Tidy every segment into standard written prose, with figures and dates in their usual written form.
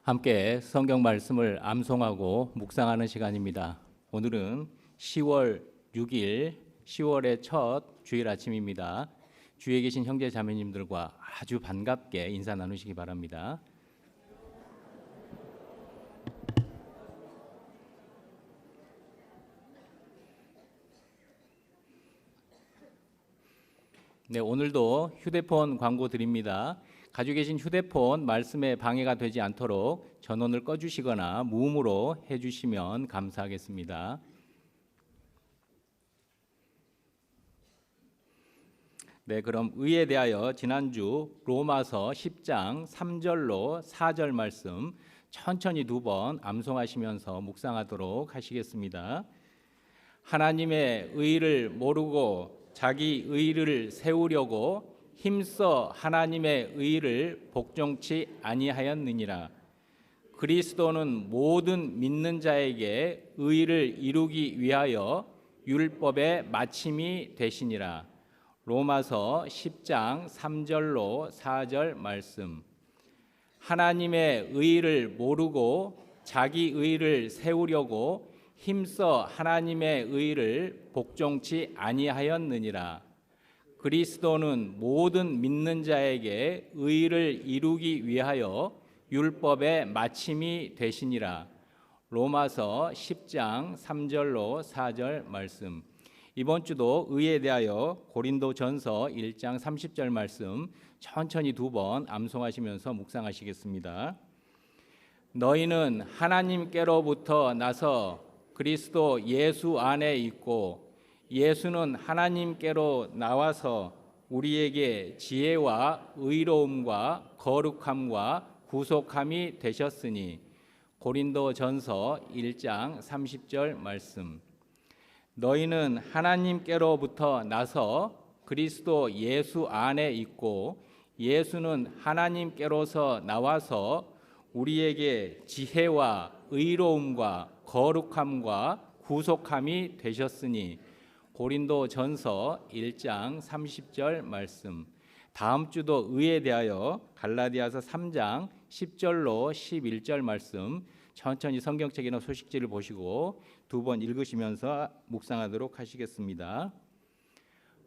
함께 성경 말씀을 암송하고 묵상하는 시간입니다. 오늘은 10월 6일, 10월의 첫 주일 아침입니다. 주위에 계신 형제 자매님들과 아주 반갑게 인사 나누시기 바랍니다. 네, 오늘도 휴대폰 광고 드립니다. 가지고 계신 휴대폰 말씀에 방해가 되지 않도록 전원을 꺼주시거나 무음으로 해주시면 감사하겠습니다. 네, 그럼 의에 대하여 지난주 로마서 10장 3절로 4절 말씀 천천히 두 번 암송하시면서 묵상하도록 하시겠습니다. 하나님의 의를 모르고 자기 의를 세우려고 힘써 하나님의 의를 복종치 아니하였느니라. 그리스도는 모든 믿는 자에게 의를 이루기 위하여 율법의 마침이 되시니라. 로마서 10장 3절로 4절 말씀. 하나님의 의를 모르고 자기 의를 세우려고 힘써 하나님의 의를 복종치 아니하였느니라. 그리스도는 모든 믿는 자에게 의를 이루기 위하여 율법의 마침이 되시니라. 로마서 10장 3절로 4절 말씀. 이번 주도 의에 대하여 고린도전서 1장 30절 말씀 천천히 두 번 암송하시면서 묵상하시겠습니다. 너희는 하나님께로부터 나서 그리스도 예수 안에 있고 예수는 하나님께로 나와서 우리에게 지혜와 의로움과 거룩함과 구속함이 되셨으니. 고린도전서 1장 30절 말씀. 너희는 하나님께로부터 나서 그리스도 예수 안에 있고 예수는 하나님께로서 나와서 우리에게 지혜와 의로움과 거룩함과 구속함이 되셨으니. 고린도전서 1장 30절 말씀. 다음 주도 의에 대하여 갈라디아서 3장 10절로 11절 말씀 천천히 성경책이나 소식지를 보시고 두 번 읽으시면서 묵상하도록 하시겠습니다.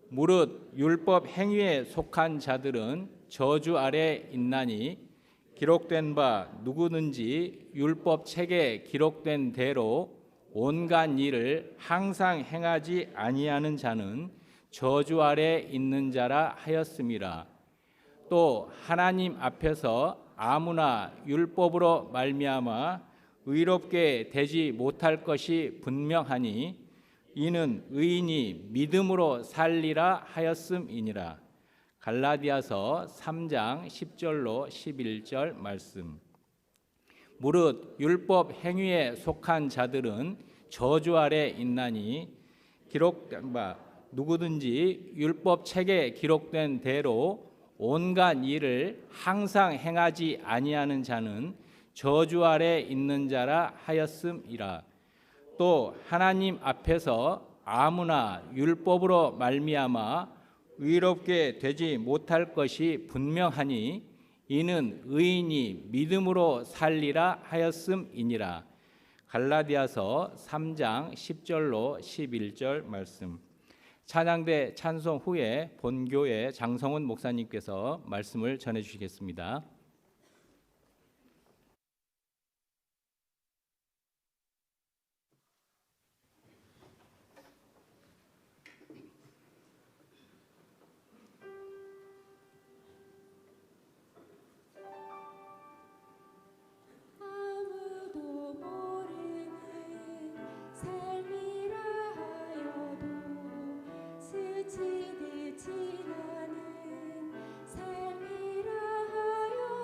무릇 율법 행위에 속한 자들은 저주 아래 있나니 기록된 바 누구든지 율법 책에 기록된 대로 온갖 일을 항상 행하지 아니하는 자는 저주 아래 있는 자라 하였음이라. 또 하나님 앞에서 아무나 율법으로 말미암아 의롭게 되지 못할 것이 분명하니 이는 의인이 믿음으로 살리라 하였음이니라. 갈라디아서 3장 10절로 11절 말씀. 무릇 율법 행위에 속한 자들은 저주 아래 있나니 기록된 바 누구든지 율법 책에 기록된 대로 온갖 일을 항상 행하지 아니하는 자는 저주 아래 있는 자라 하였음이라. 또 하나님 앞에서 아무나 율법으로 말미암아 의롭게 되지 못할 것이 분명하니 이는 의인이 믿음으로 살리라 하였음이니라. 갈라디아서 3장 10절로 11절 말씀. 찬양대 찬송 후에 본교회 장성훈 목사님께서 말씀을 전해 주시겠습니다. 스치듯 지나는 삶이라 하여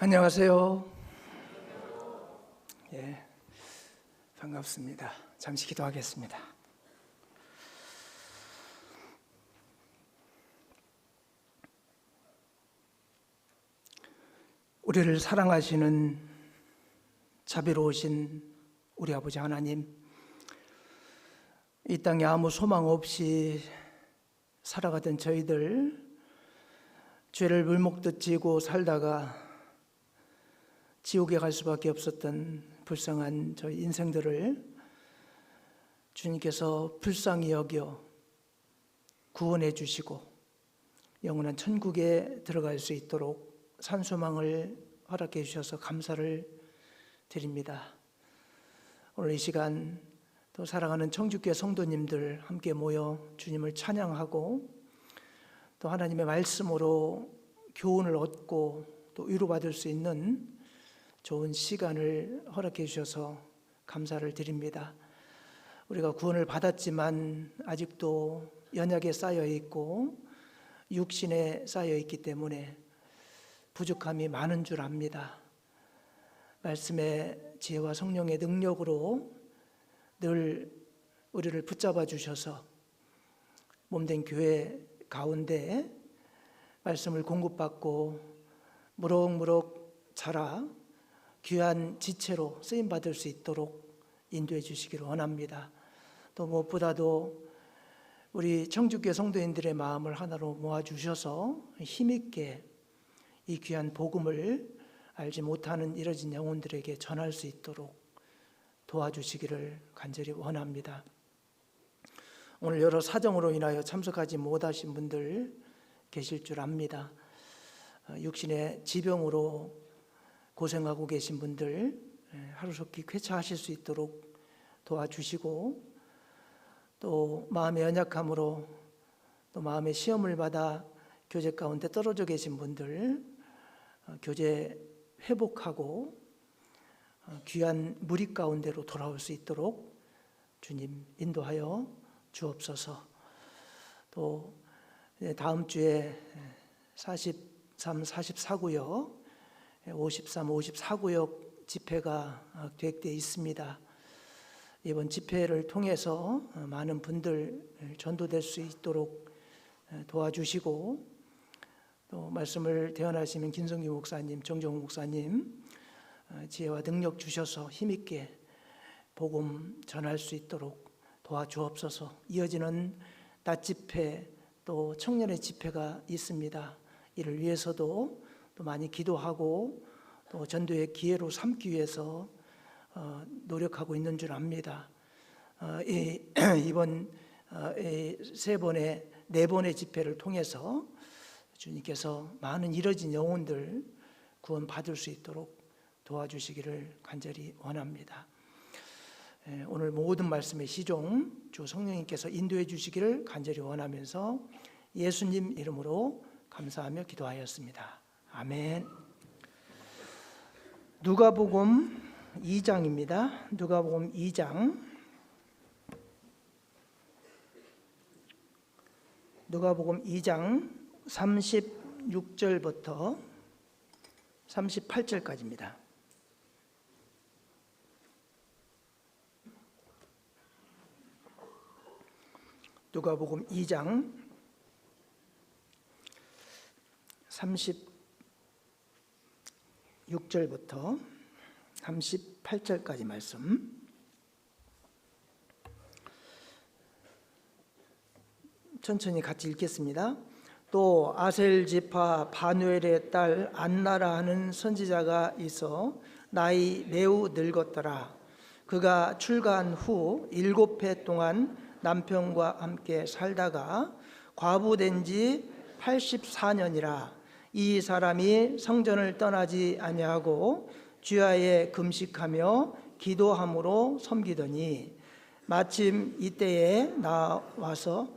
안녕하세요. 예, 반갑습니다. 잠시 기도하겠습니다. 우리를 사랑하시는 자비로우신 우리 아버지 하나님, 이 땅에 아무 소망 없이 살아가던 저희들, 죄를 물먹듯 지고 살다가 지옥에 갈 수밖에 없었던 불쌍한 저희 인생들을 주님께서 불쌍히 여겨 구원해 주시고 영원한 천국에 들어갈 수 있도록 산소망을 허락해 주셔서 감사를 드립니다. 오늘 이 시간 또 사랑하는 청주교회 성도님들 함께 모여 주님을 찬양하고 또 하나님의 말씀으로 교훈을 얻고 또 위로받을 수 있는 좋은 시간을 허락해 주셔서 감사를 드립니다. 우리가 구원을 받았지만 아직도 연약에 쌓여 있고 육신에 쌓여 있기 때문에 부족함이 많은 줄 압니다. 말씀의 지혜와 성령의 능력으로 늘 우리를 붙잡아 주셔서 몸된 교회 가운데 말씀을 공급받고 무럭무럭 자라 귀한 지체로 쓰임받을 수 있도록 인도해 주시기를 원합니다. 또 무엇보다도 우리 청주교회 성도인들의 마음을 하나로 모아주셔서 힘있게 이 귀한 복음을 알지 못하는 이뤄진 영혼들에게 전할 수 있도록 도와주시기를 간절히 원합니다. 오늘 여러 사정으로 인하여 참석하지 못하신 분들 계실 줄 압니다. 육신의 지병으로 고생하고 계신 분들 하루속히 쾌차하실 수 있도록 도와주시고 또 마음의 연약함으로 또 마음의 시험을 받아 교제 가운데 떨어져 계신 분들 교제 회복하고 귀한 무리 가운데로 돌아올 수 있도록 주님 인도하여 주옵소서. 또 다음 주에 43, 44구역 53, 54구역 집회가 계획되어 있습니다. 이번 집회를 통해서 많은 분들 전도될 수 있도록 도와주시고 또 말씀을 대언하시는 김성규 목사님, 정정우 목사님 지혜와 능력 주셔서 힘있게 복음 전할 수 있도록 도와주옵소서. 이어지는 낮 집회 또 청년의 집회가 있습니다. 이를 위해서도 또 많이 기도하고 또 전도의 기회로 삼기 위해서 노력하고 있는 줄 압니다. 이번 네 번의 집회를 통해서 주님께서 많은 이뤄진 영혼들 구원 받을 수 있도록 도와주시기를 간절히 원합니다. 오늘 모든 말씀의 시종 주 성령님께서 인도해 주시기를 간절히 원하면서 예수님 이름으로 감사하며 기도하였습니다. 아멘. 누가복음 2장입니다. 누가복음 2장. 누가복음 2장 36절부터 38절까지입니다. 누가복음 2장 36절부터 38절까지 말씀. 천천히 같이 읽겠습니다. 또 아셀 지파 바누엘의 딸 안나라 하는 선지자가 있어 나이 매우 늙었더라. 그가 출가한 후 7해 동안 남편과 함께 살다가 과부된 지 84년이라. 이 사람이 성전을 떠나지 아니하고 주야에 금식하며 기도함으로 섬기더니 마침 이때에 나와서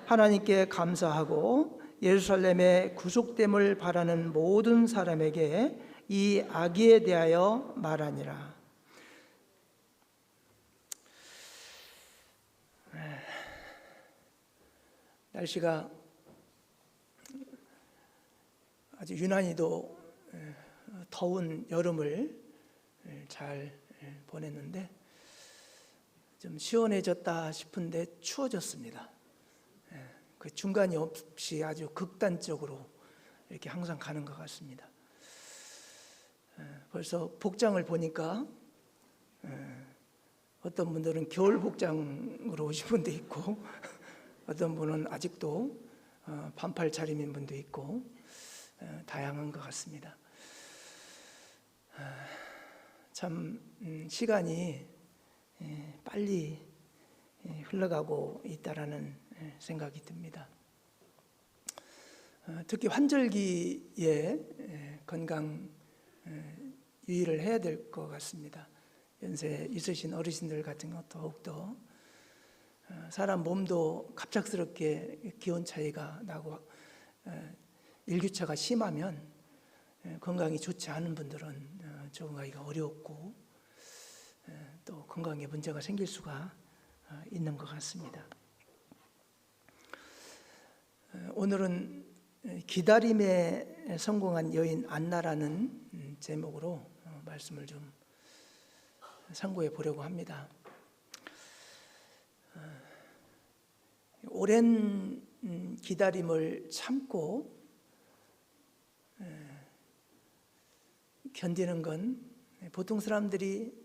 하나님께 감사하고 예루살렘의 구속됨을 바라는 모든 사람에게 이 아기에 대하여 말하니라. 날씨가 아주 유난히도 더운 여름을 잘 보냈는데 좀 시원해졌다 싶은데 추워졌습니다. 그 중간이 없이 아주 극단적으로 이렇게 항상 가는 것 같습니다. 벌써 복장을 보니까 어떤 분들은 겨울 복장으로 오신 분도 있고 어떤 분은 아직도 반팔 차림인 분도 있고 다양한 것 같습니다. 참 시간이 빨리 흘러가고 있다라는 생각이 듭니다. 특히 환절기에 건강 유의를 해야 될 것 같습니다. 연세 있으신 어르신들 같은 것 더욱더 사람 몸도 갑작스럽게 기온 차이가 나고 일교차가 심하면 건강이 좋지 않은 분들은 적응하기가 어렵고 또 건강에 문제가 생길 수가 있는 것 같습니다. 오늘은 기다림에 성공한 여인 안나라는 제목으로 말씀을 좀 상고해 보려고 합니다. 오랜 기다림을 참고 견디는 건 보통 사람들이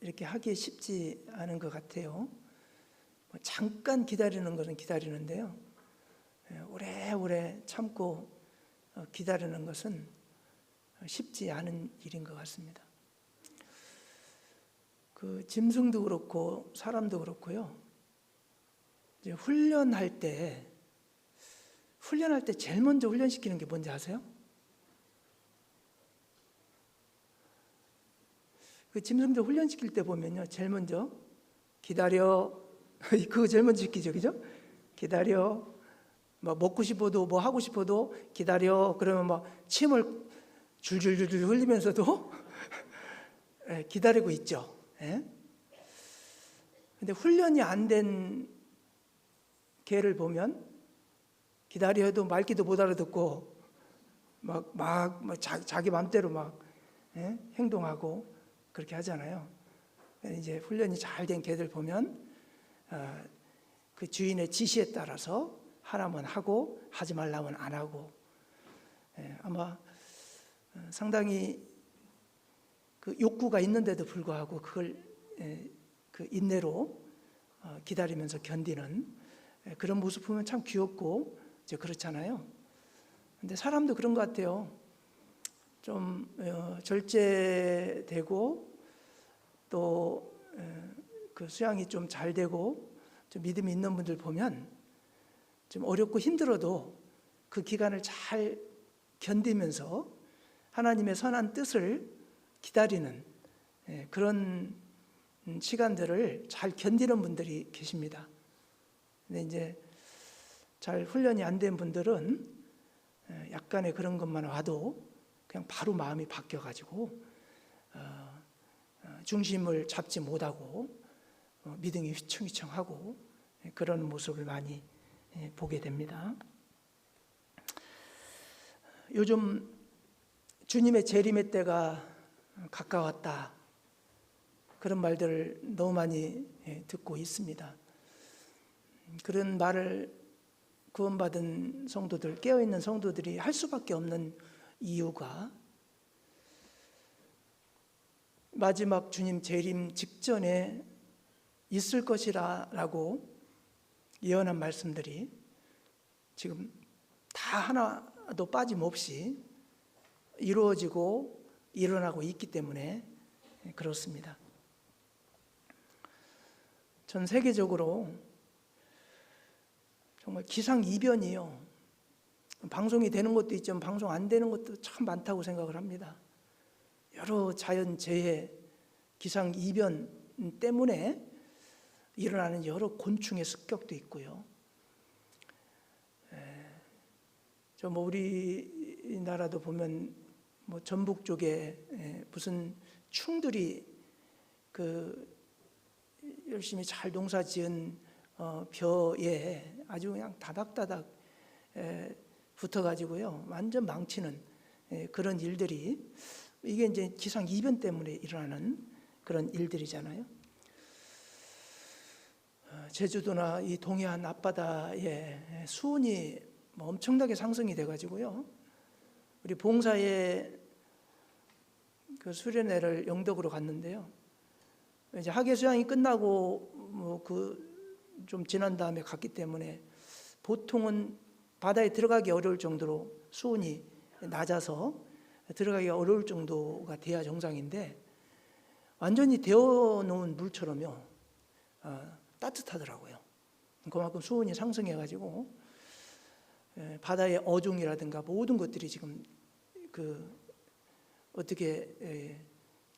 이렇게 하기 쉽지 않은 것 같아요. 잠깐 기다리는 것은 기다리는데요. 오래오래 참고 기다리는 것은 쉽지 않은 일인 것 같습니다. 그 짐승도 그렇고 사람도 그렇고요. 이제 훈련할 때 제일 먼저 훈련시키는 게 뭔지 아세요? 그 짐승들 훈련시킬 때 보면요, 제일 먼저 기다려. 그거 제일 먼저 시키죠, 그죠? 기다려. 뭐 먹고 싶어도 뭐 하고 싶어도 기다려. 그러면 막 침을 줄줄줄 흘리면서도 기다리고 있죠. 근데 훈련이 안 된 개를 보면 기다려도 말귀도 못 알아듣고 막 자기 마음대로 막 행동하고 그렇게 하잖아요. 이제 훈련이 잘 된 개들 보면 그 주인의 지시에 따라서 하라면 하고 하지 말라면 안 하고 아마 상당히 그 욕구가 있는데도 불구하고 그걸 그 인내로 기다리면서 견디는 그런 모습 보면 참 귀엽고 이제 그렇잖아요. 근데 사람도 그런 것 같아요. 좀 절제되고 또 그 수양이 좀 잘 되고 좀 믿음이 있는 분들 보면 좀 어렵고 힘들어도 그 기간을 잘 견디면서 하나님의 선한 뜻을 기다리는 그런 시간들을 잘 견디는 분들이 계십니다. 근데 이제 잘 훈련이 안 된 분들은 약간의 그런 것만 와도 그냥 바로 마음이 바뀌어가지고 중심을 잡지 못하고 믿음이 휘청휘청하고 그런 모습을 많이 보게 됩니다. 요즘 주님의 재림의 때가 가까웠다, 그런 말들을 너무 많이 듣고 있습니다. 그런 말을 구원받은 성도들, 깨어있는 성도들이 할 수밖에 없는 이유가 마지막 주님 재림 직전에 있을 것이라고 예언한 말씀들이 지금 다 하나도 빠짐없이 이루어지고 일어나고 있기 때문에 그렇습니다. 전 세계적으로 정말 기상이변이요, 방송이 되는 것도 있지만 방송 안 되는 것도 참 많다고 생각을 합니다. 여러 자연재해, 기상이변 때문에 일어나는 여러 곤충의 습격도 있고요. 우리나라도 보면 전북 쪽에 무슨 충들이 그 열심히 잘 농사지은 벼에 아주 그냥 다닥다닥 붙어가지고요, 완전 망치는 그런 일들이 이게 이제 기상 이변 때문에 일어나는 그런 일들이잖아요. 제주도나 이 동해안 앞바다에 수온이 엄청나게 상승이 돼가지고요. 우리 봉사에 그 수련회를 영덕으로 갔는데요. 이제 하계 수양이 끝나고 좀 지난 다음에 갔기 때문에 보통은 바다에 들어가기 어려울 정도로 수온이 낮아서 들어가기 어려울 정도가 돼야 정상인데 완전히 데워놓은 물처럼요 따뜻하더라고요. 그만큼 수온이 상승해가지고 바다의 어종이라든가 모든 것들이 지금 어떻게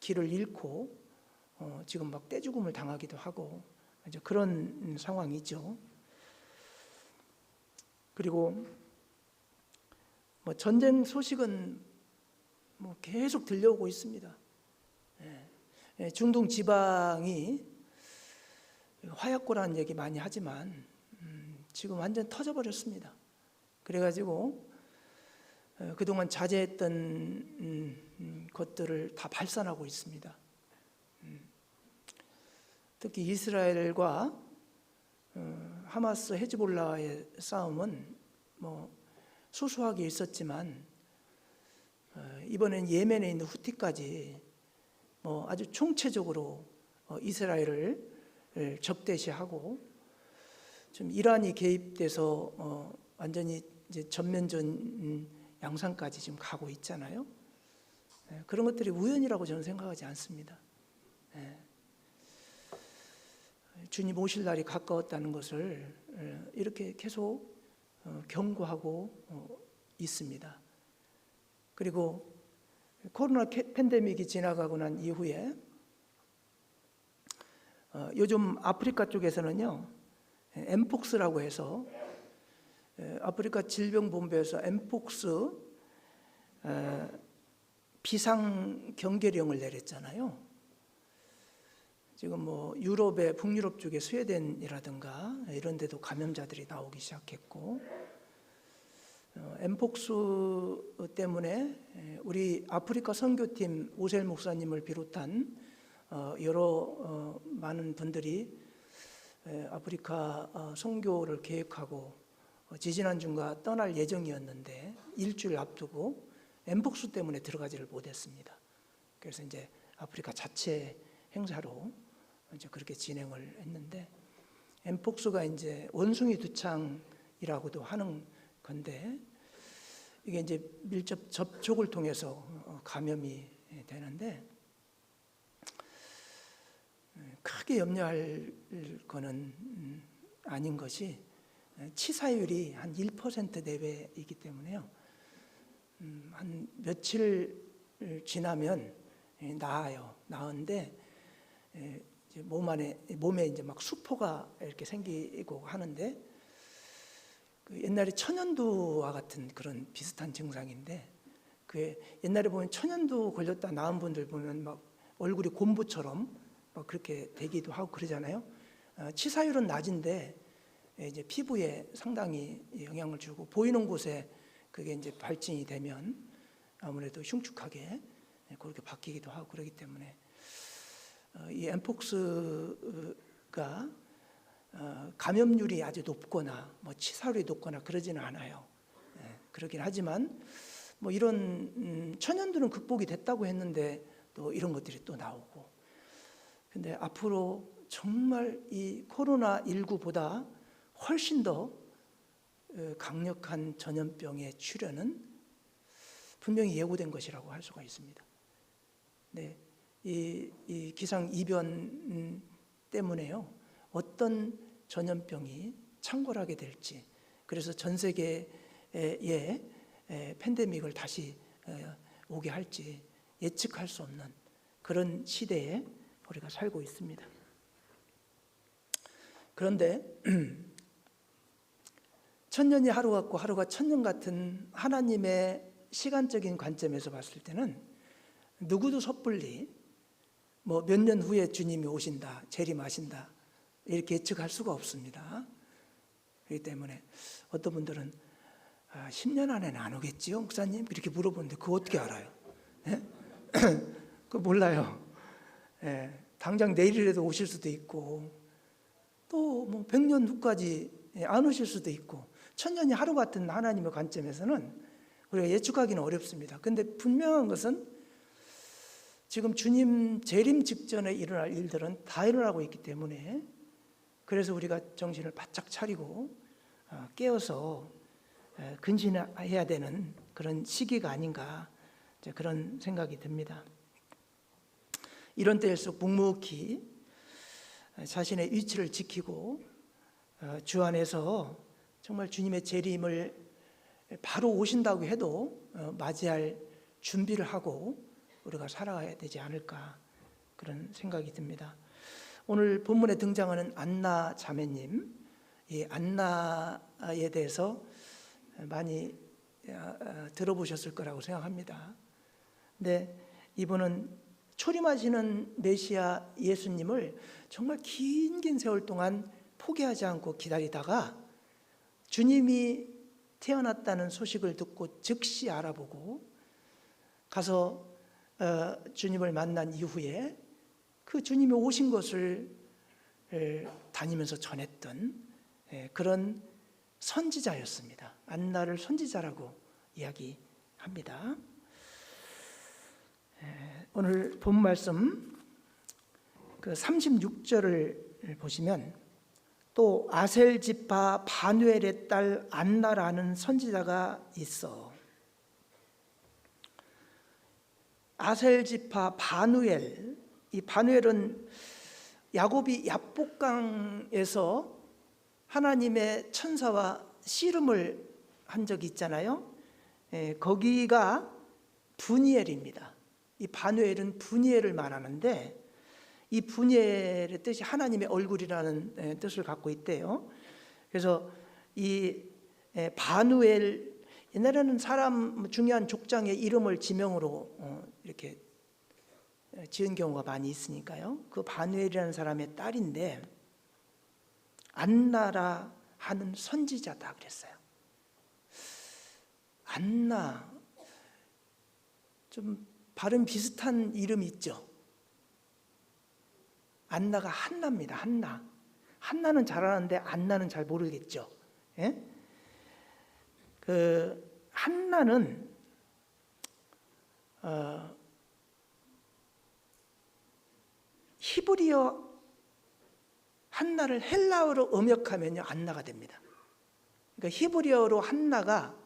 길을 잃고 지금 막 떼죽음을 당하기도 하고 이제 그런 상황이죠. 그리고 전쟁 소식은 계속 들려오고 있습니다. 중동 지방이 화약고라는 얘기 많이 하지만 지금 완전 터져버렸습니다. 그래가지고 그동안 자제했던 것들을 다 발산하고 있습니다. 특히 이스라엘과 하마스 헤즈볼라의 싸움은 소소하게 있었지만 이번엔 예멘에 있는 후티까지 아주 총체적으로 이스라엘을 적대시하고 좀 이란이 개입돼서 완전히 이제 전면전 양상까지 지금 가고 있잖아요. 그런 것들이 우연이라고 저는 생각하지 않습니다. 주님 오실 날이 가까웠다는 것을 이렇게 계속 경고하고 있습니다. 그리고 코로나 팬데믹이 지나가고 난 이후에 요즘 아프리카 쪽에서는요 엠폭스라고 해서 아프리카 질병본부에서 엠폭스 비상 경계령을 내렸잖아요. 지금 유럽의 북유럽 쪽에 스웨덴이라든가 이런 데도 감염자들이 나오기 시작했고 엠폭스 때문에 우리 아프리카 선교팀 오셀 목사님을 비롯한 여러 많은 분들이 아프리카 선교를 계획하고 지지난주가 떠날 예정이었는데 일주일 앞두고 엠폭스 때문에 들어가지를 못했습니다. 그래서 이제 아프리카 자체 행사로 이제 그렇게 진행을 했는데 엠폭스가 이제 원숭이 두창이라고도 하는 건데 이게 이제 밀접 접촉을 통해서 감염이 되는데 크게 염려할 거는 아닌 것이 치사율이 한 1% 내외이기 때문에요. 한 며칠 지나면 나아요. 나은데 몸에 이제 막 수포가 이렇게 생기고 하는데 옛날에 천연두와 같은 그런 비슷한 증상인데 옛날에 보면 천연두 걸렸다 나은 분들 보면 막 얼굴이 곰부처럼 막 그렇게 되기도 하고 그러잖아요. 치사율은 낮은데 이제 피부에 상당히 영향을 주고 보이는 곳에 그게 이제 발진이 되면 아무래도 흉측하게 그렇게 바뀌기도 하고 그러기 때문에 이 엠폭스가 감염률이 아주 높거나 치사율이 높거나 그러지는 않아요. 그러긴 하지만 이런 천연두는 극복이 됐다고 했는데 또 이런 것들이 또 나오고 근데 앞으로 정말 이 코로나19보다 훨씬 더 강력한 전염병의 출현은 분명히 예고된 것이라고 할 수가 있습니다. 네, 이 기상 이변 때문에요. 어떤 전염병이 창궐하게 될지 그래서 전 세계에 팬데믹을 다시 오게 할지 예측할 수 없는 그런 시대에 우리가 살고 있습니다. 그런데 천년이 하루 같고 하루가 천년 같은 하나님의 시간적인 관점에서 봤을 때는 누구도 섣불리 몇 년 후에 주님이 오신다, 재림하신다 이렇게 예측할 수가 없습니다. 그렇기 때문에 어떤 분들은 10년 안에는 안 오겠지요, 목사님? 이렇게 물어보는데 그거 어떻게 알아요? 예? 그거 몰라요. 예, 당장 내일이라도 오실 수도 있고 또 뭐 100년 후까지 안 오실 수도 있고 천년이 하루 같은 하나님의 관점에서는 우리가 예측하기는 어렵습니다. 그런데 분명한 것은 지금 주님 재림 직전에 일어날 일들은 다 일어나고 있기 때문에 그래서 우리가 정신을 바짝 차리고 깨어서 근신해야 되는 그런 시기가 아닌가 그런 생각이 듭니다. 이런 때일수록 묵묵히 자신의 위치를 지키고 주 안에서 정말 주님의 재림을 바로 오신다고 해도 맞이할 준비를 하고 우리가 살아가야 되지 않을까 그런 생각이 듭니다. 오늘 본문에 등장하는 안나 자매님, 이 안나에 대해서 많이 들어보셨을 거라고 생각합니다. 근데 이분은 초림하시는 메시아 예수님을 정말 긴 세월 동안 포기하지 않고 기다리다가 주님이 태어났다는 소식을 듣고 즉시 알아보고 가서 주님을 만난 이후에 그 주님이 오신 것을 다니면서 전했던 그런 선지자였습니다. 안나를 선지자라고 이야기합니다. 오늘 본 말씀 그 36절을 보시면 또 아셀 지파 바누엘의 딸 안나라는 선지자가 있어. 아셀 지파 바누엘, 이 바누엘은 야곱이 야복강에서 하나님의 천사와 씨름을 한 적이 있잖아요. 거기가 브니엘입니다. 이 바누엘은 브니엘을 말하는데 이 브니엘의 뜻이 하나님의 얼굴이라는 뜻을 갖고 있대요. 그래서 이 바누엘, 옛날에는 사람 중요한 족장의 이름을 지명으로 이렇게 지은 경우가 많이 있으니까요. 그 바누엘이라는 사람의 딸인데 안나라 하는 선지자다 그랬어요. 안나, 좀 발음 비슷한 이름이 있죠. 안나가 한나입니다. 한나. 한나는 잘 아는데 안나는 잘 모르겠죠. 예? 그 한나는 히브리어 한나를 헬라어로 음역하면요 안나가 됩니다. 그러니까 히브리어로 한나가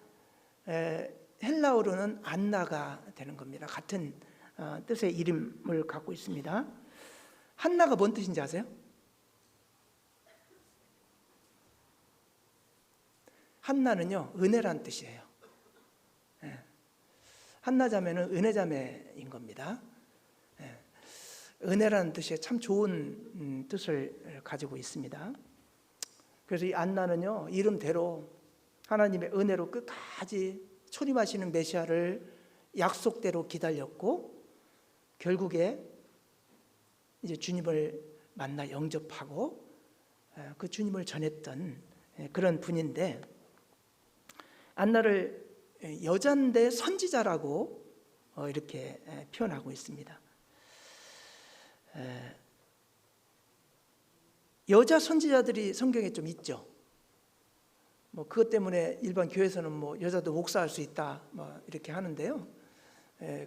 헬라어로는 안나가 되는 겁니다. 같은 뜻의 이름을 갖고 있습니다. 한나가 뭔 뜻인지 아세요? 한나는요 은혜란 뜻이에요. 한나 자매는 은혜 자매인 겁니다. 은혜라는 뜻이 참 좋은 뜻을 가지고 있습니다. 그래서 이 안나는요 이름대로 하나님의 은혜로 끝까지 초림하시는 메시아를 약속대로 기다렸고 결국에 이제 주님을 만나 영접하고 그 주님을 전했던 그런 분인데 안나를 여잔데 선지자라고 이렇게 표현하고 있습니다. 여자 선지자들이 성경에 좀 있죠. 뭐 그것 때문에 일반 교회에서는 뭐 여자도 목사할 수 있다 뭐 이렇게 하는데요.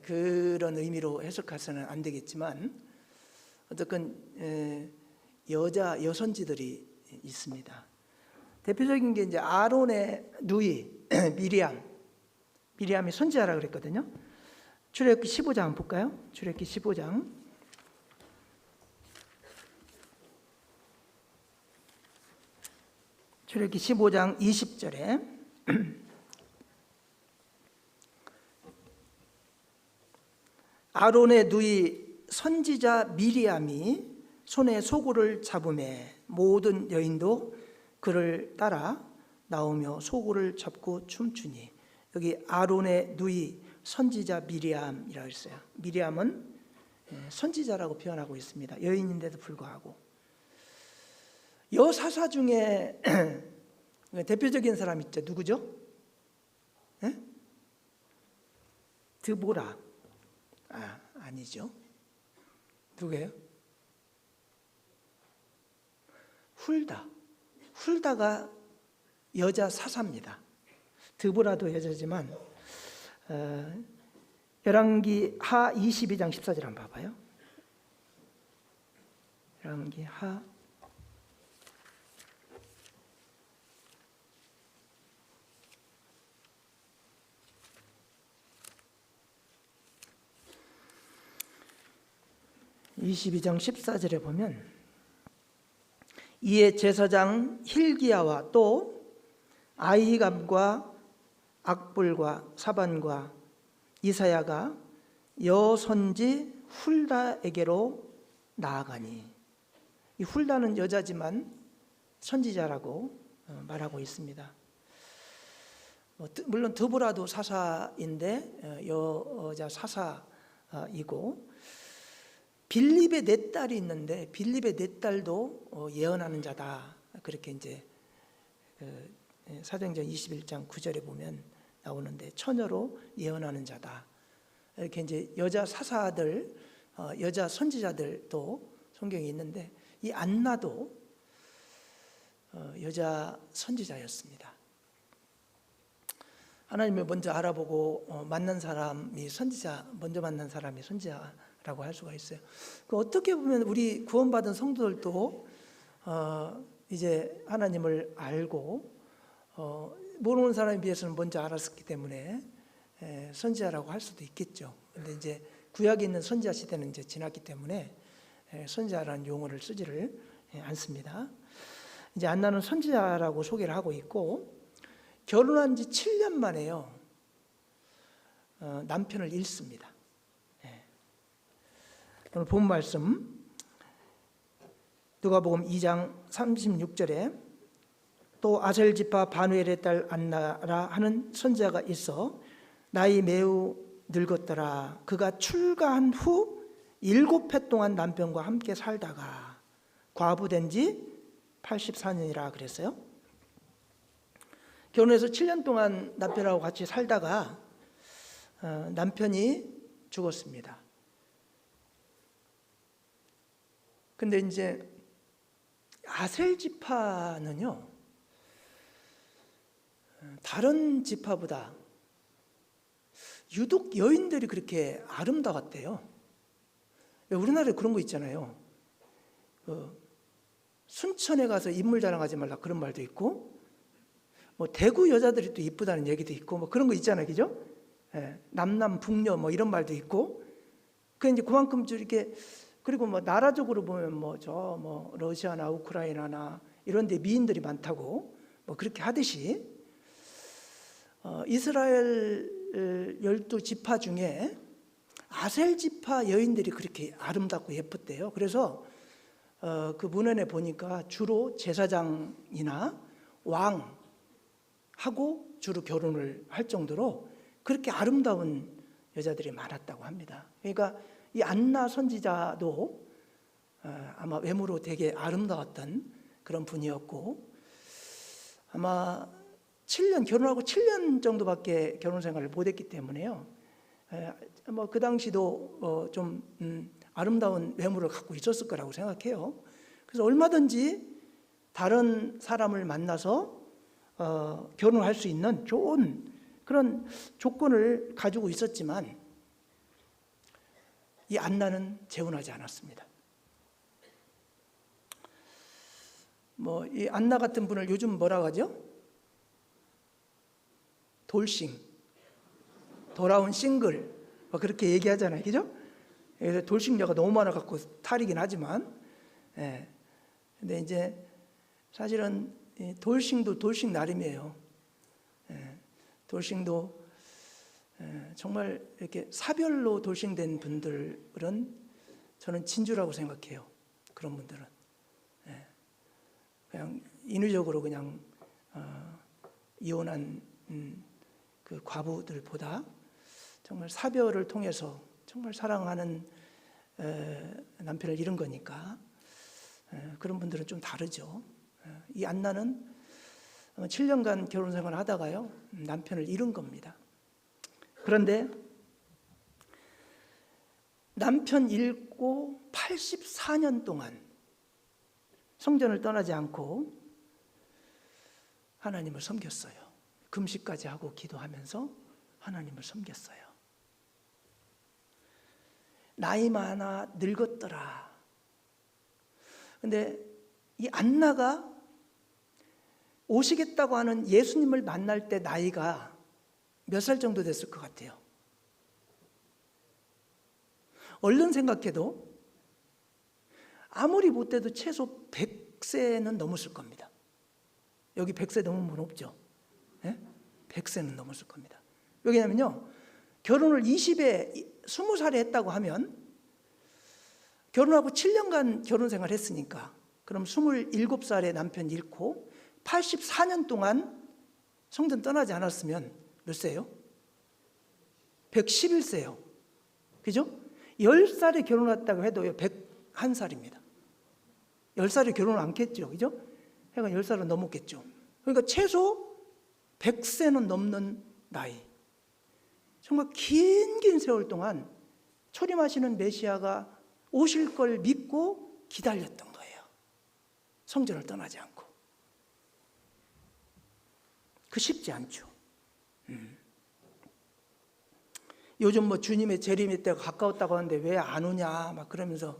그런 의미로 해석해서는 안 되겠지만 어쨌든 여자 여선지들이 있습니다. 대표적인 게 이제 아론의 누이 미리암이 선지자라 그랬거든요. 출애굽기 15장 볼까요? 출애굽기 15장. 출애굽기 15장 20절에 아론의 누이 선지자 미리암이 손에 소고를 잡음에 모든 여인도 그를 따라 나오며 소고를 잡고 춤추니 여기 아론의 누이 선지자 미리암이라고 했어요. 미리암은 선지자라고 표현하고 있습니다. 여인인데도 불구하고 여사사 중에 대표적인 사람 있죠. 누구죠? 드보라. 아니죠. 누구예요? 훌다가 여자 사사입니다. 드보라도 여자지만 열왕기 하 22장 14절 한번 봐봐요. 열왕기 하 22장 14절에 보면 이에 제사장 hil기야와 또 아히감과 악불과 사반과 이사야가 여선지 훌다에게로 나아가니, 이 훌다는 여자지만 선지자라고 말하고 있습니다. 물론 드보라도 사사인데 여자 사사이고, 빌립의 네 딸이 있는데 빌립의 네 딸도 예언하는 자다, 그렇게 이제 사도행전 21장 9절에 보면 나오는데, 처녀로 예언하는 자다, 이렇게 이제 여자 사사들, 여자 선지자들도 성경에 있는데, 이 안나도 여자 선지자였습니다. 하나님을 먼저 알아보고 만난 사람이 선지자, 먼저 만난 사람이 선지자라고 할 수가 있어요. 그 어떻게 보면 우리 구원받은 성도들도 이제 하나님을 알고 모르는 사람에 비해서는 먼저 알았기 때문에 선지자라고 할 수도 있겠죠. 근데 이제 구약에 있는 선지자 시대는 이제 지났기 때문에 선지자라는 용어를 쓰지를 않습니다. 이제 안나는 선지자라고 소개를 하고 있고, 결혼한 지 7년 만에요 남편을 잃습니다. 오늘 본 말씀 누가복음 2장 36절에 또 아셀 지파 바누엘의 딸 안나라 하는 선지자가 있어 나이 매우 늙었더라. 그가 출가한 후 7해 동안 남편과 함께 살다가 과부된 지 84년이라 그랬어요. 결혼해서 7년 동안 남편하고 같이 살다가 남편이 죽었습니다. 근데 이제 아셀 지파는요, 다른 지파보다 유독 여인들이 그렇게 아름다웠대요. 우리나라에 그런 거 있잖아요. 순천에 가서 인물 자랑하지 말라, 그런 말도 있고, 뭐 대구 여자들이 또 이쁘다는 얘기도 있고, 뭐 그런 거 있잖아요, 그죠? 남남 북녀 뭐 이런 말도 있고. 그 이제 그만큼 좀 이렇게, 그리고 뭐 나라적으로 보면 뭐 러시아나 우크라이나나 이런 데 미인들이 많다고 뭐 그렇게 하듯이, 이스라엘 12지파 중에 아셀 지파 여인들이 그렇게 아름답고 예뻤대요. 그래서 그 문헌에 보니까 주로 제사장이나 왕하고 주로 결혼을 할 정도로 그렇게 아름다운 여자들이 많았다고 합니다. 그러니까 이 안나 선지자도 아마 외모로 되게 아름다웠던 그런 분이었고, 아마 결혼하고 7년 정도밖에 결혼 생활을 못했기 때문에요, 뭐 그 당시도 좀 아름다운 외모를 갖고 있었을 거라고 생각해요. 그래서 얼마든지 다른 사람을 만나서 결혼할 수 있는 좋은 그런 조건을 가지고 있었지만, 이 안나는 재혼하지 않았습니다. 뭐 이 안나 같은 분을 요즘 뭐라고 하죠? 돌싱, 돌아온 싱글, 뭐 그렇게 얘기하잖아요, 그죠? 그래서 돌싱녀가 너무 많아 갖고 탈이긴 하지만, 근데 이제 사실은 돌싱도 돌싱 나름이에요. 돌싱도 정말 이렇게 사별로 돌싱된 분들은 저는 진주라고 생각해요. 그런 분들은 그냥 인위적으로 그냥 이혼한 그 과부들보다 정말 사별을 통해서 정말 사랑하는 남편을 잃은 거니까 그런 분들은 좀 다르죠. 이 안나는 7년간 결혼 생활을 하다가요 남편을 잃은 겁니다. 그런데 남편 잃고 84년 동안 성전을 떠나지 않고 하나님을 섬겼어요. 금식까지 하고 기도하면서 하나님을 섬겼어요. 나이 많아 늙었더라. 근데 이 안나가 오시겠다고 하는 예수님을 만날 때 나이가 몇 살 정도 됐을 것 같아요? 얼른 생각해도 아무리 못돼도 최소 100세는 넘었을 겁니다. 여기 100세 넘은 분 없죠? 네? 100세는 넘었을 겁니다. 왜냐면요, 결혼을 20살에 했다고 하면 결혼하고 7년간 결혼 생활 했으니까 그럼 27살에 남편 잃고 84년 동안 성전 떠나지 않았으면 몇 세예요? 111세예요. 그죠? 10살에 결혼했다고 해도요 101살입니다. 10살에 결혼을 안 했겠죠. 그죠? 해가 10살은 넘었겠죠. 그러니까 최소 100세는 넘는 나이. 정말 긴 세월 동안 초림하시는 메시아가 오실 걸 믿고 기다렸던 거예요. 성전을 떠나지 않고. 그 쉽지 않죠. 요즘 뭐 주님의 재림의 때가 가까웠다고 하는데 왜 안 오냐 막 그러면서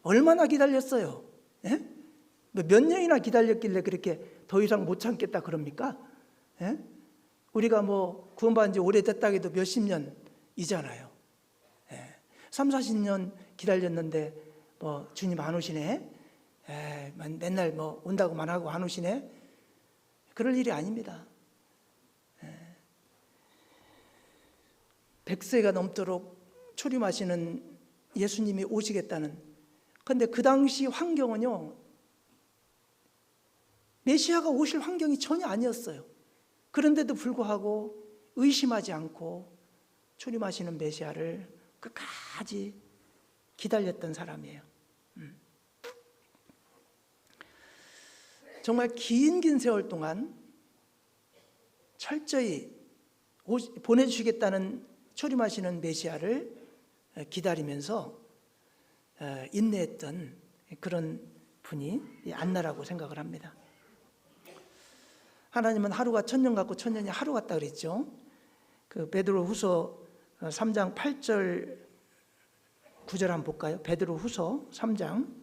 얼마나 기다렸어요? 예? 몇 년이나 기다렸길래 그렇게 더 이상 못 참겠다 그럽니까? 예? 우리가 뭐 구원받은 지 오래됐다 해도 몇십 년이잖아요. 예. 3, 40년 기다렸는데 뭐 주님 안 오시네? 맨날 뭐 온다고만 하고 안 오시네? 그럴 일이 아닙니다. 100세가 넘도록 초림하시는 예수님이 오시겠다는. 그런데 그 당시 환경은요, 메시아가 오실 환경이 전혀 아니었어요. 그런데도 불구하고 의심하지 않고 초림하시는 메시아를 끝까지 기다렸던 사람이에요. 정말 긴 세월 동안 철저히 보내주시겠다는 초림하시는 메시아를 기다리면서 인내했던 그런 분이 안나라고 생각을 합니다. 하나님은 하루가 천년 같고 천년이 하루 같다 그랬죠. 그 베드로후서 3장 8절 9절 한번 볼까요? 베드로후서 3장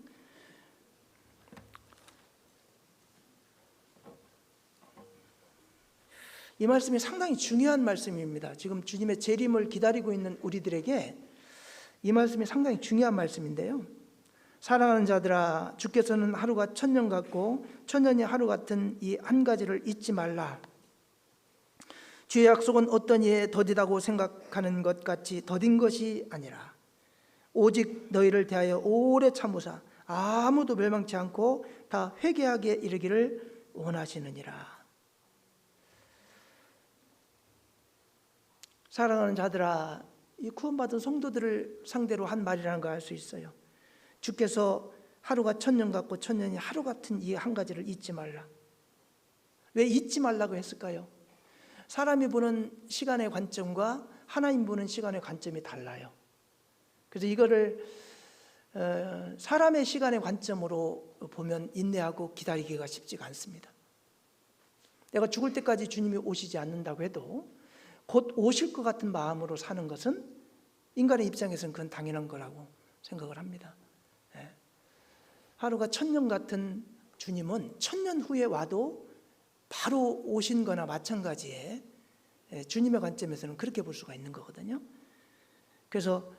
이 말씀이 상당히 중요한 말씀입니다. 지금 주님의 재림을 기다리고 있는 우리들에게 이 말씀이 상당히 중요한 말씀인데요. 사랑하는 자들아, 주께서는 하루가 천년 같고 천년이 하루 같은 이 한 가지를 잊지 말라. 주의 약속은 어떤 이에 더디다고 생각하는 것 같이 더딘 것이 아니라 오직 너희를 대하여 오래 참으사 아무도 멸망치 않고 다 회개하게 이르기를 원하시느니라. 사랑하는 자들아, 이 구원받은 성도들을 상대로 한 말이라는 걸 알 수 있어요. 주께서 하루가 천년 같고 천년이 하루 같은 이 한 가지를 잊지 말라. 왜 잊지 말라고 했을까요? 사람이 보는 시간의 관점과 하나님 보는 시간의 관점이 달라요. 그래서 이거를 사람의 시간의 관점으로 보면 인내하고 기다리기가 쉽지가 않습니다. 내가 죽을 때까지 주님이 오시지 않는다고 해도 곧 오실 것 같은 마음으로 사는 것은 인간의 입장에서는 그건 당연한 거라고 생각을 합니다. 하루가 천년 같은 주님은 천년 후에 와도 바로 오신 거나 마찬가지에 주님의 관점에서는 그렇게 볼 수가 있는 거거든요. 그래서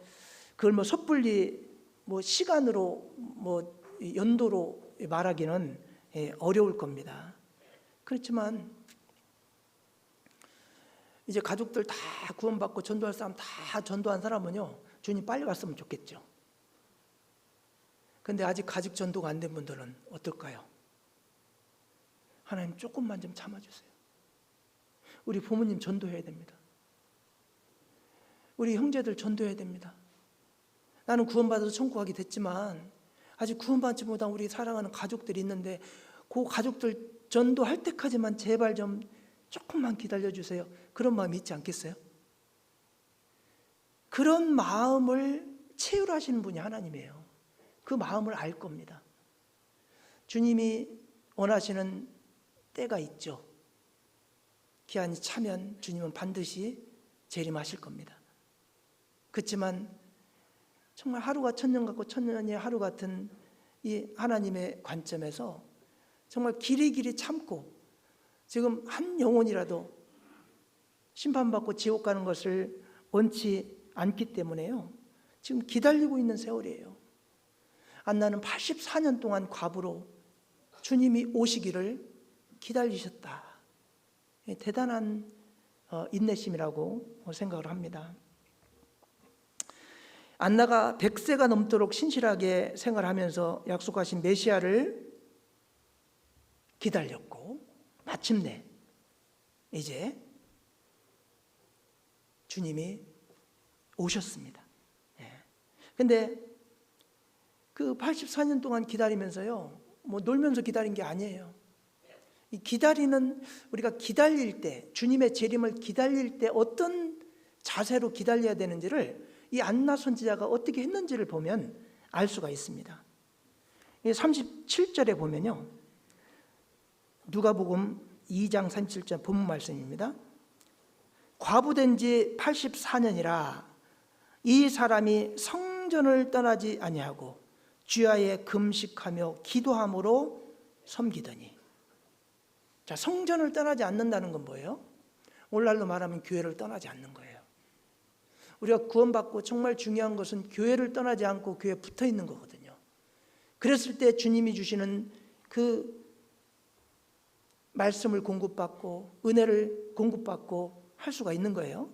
그걸 뭐 섣불리 뭐 시간으로 뭐 연도로 말하기는 어려울 겁니다. 그렇지만 이제 가족들 다 구원받고 전도할 사람 다 전도한 사람은요, 주님 빨리 왔으면 좋겠죠. 근데 아직 가족 전도가 안 된 분들은 어떨까요? 하나님 조금만 좀 참아주세요. 우리 부모님 전도해야 됩니다. 우리 형제들 전도해야 됩니다. 나는 구원받아서 천국 가게 됐지만 아직 구원받지 못한 우리 사랑하는 가족들이 있는데 그 가족들 전도할 때까지만 제발 좀 조금만 기다려주세요. 그런 마음이 있지 않겠어요? 그런 마음을 체휼하시는 분이 하나님이에요. 그 마음을 알 겁니다. 주님이 원하시는 때가 있죠. 기한이 차면 주님은 반드시 재림하실 겁니다. 그렇지만 정말 하루가 천년 같고 천년이 하루 같은 이 하나님의 관점에서 정말 길이길이 참고 지금 한 영혼이라도 심판받고 지옥 가는 것을 원치 않기 때문에요. 지금 기다리고 있는 세월이에요. 안나는 84년 동안 과부로 주님이 오시기를 기다리셨다. 대단한 인내심이라고 생각을 합니다. 안나가 100세가 넘도록 신실하게 생활하면서 약속하신 메시아를 기다렸고 마침내 이제 주님이 오셨습니다. 그런데 그 84년 동안 기다리면서요, 뭐 놀면서 기다린 게 아니에요. 이 기다리는, 우리가 기다릴 때, 주님의 재림을 기다릴 때 어떤 자세로 기다려야 되는지를 이 안나 선지자가 어떻게 했는지를 보면 알 수가 있습니다. 37절에 보면요, 누가복음 2장 37절 본문 말씀입니다. 과부된 지 84년이라 이 사람이 성전을 떠나지 아니하고 주야에 금식하며 기도함으로 섬기더니. 자, 성전을 떠나지 않는다는 건 뭐예요? 오늘날로 말하면 교회를 떠나지 않는 거예요. 우리가 구원받고 정말 중요한 것은 교회를 떠나지 않고 교회에 붙어 있는 거거든요. 그랬을 때 주님이 주시는 그 말씀을 공급받고 은혜를 공급받고 할 수가 있는 거예요.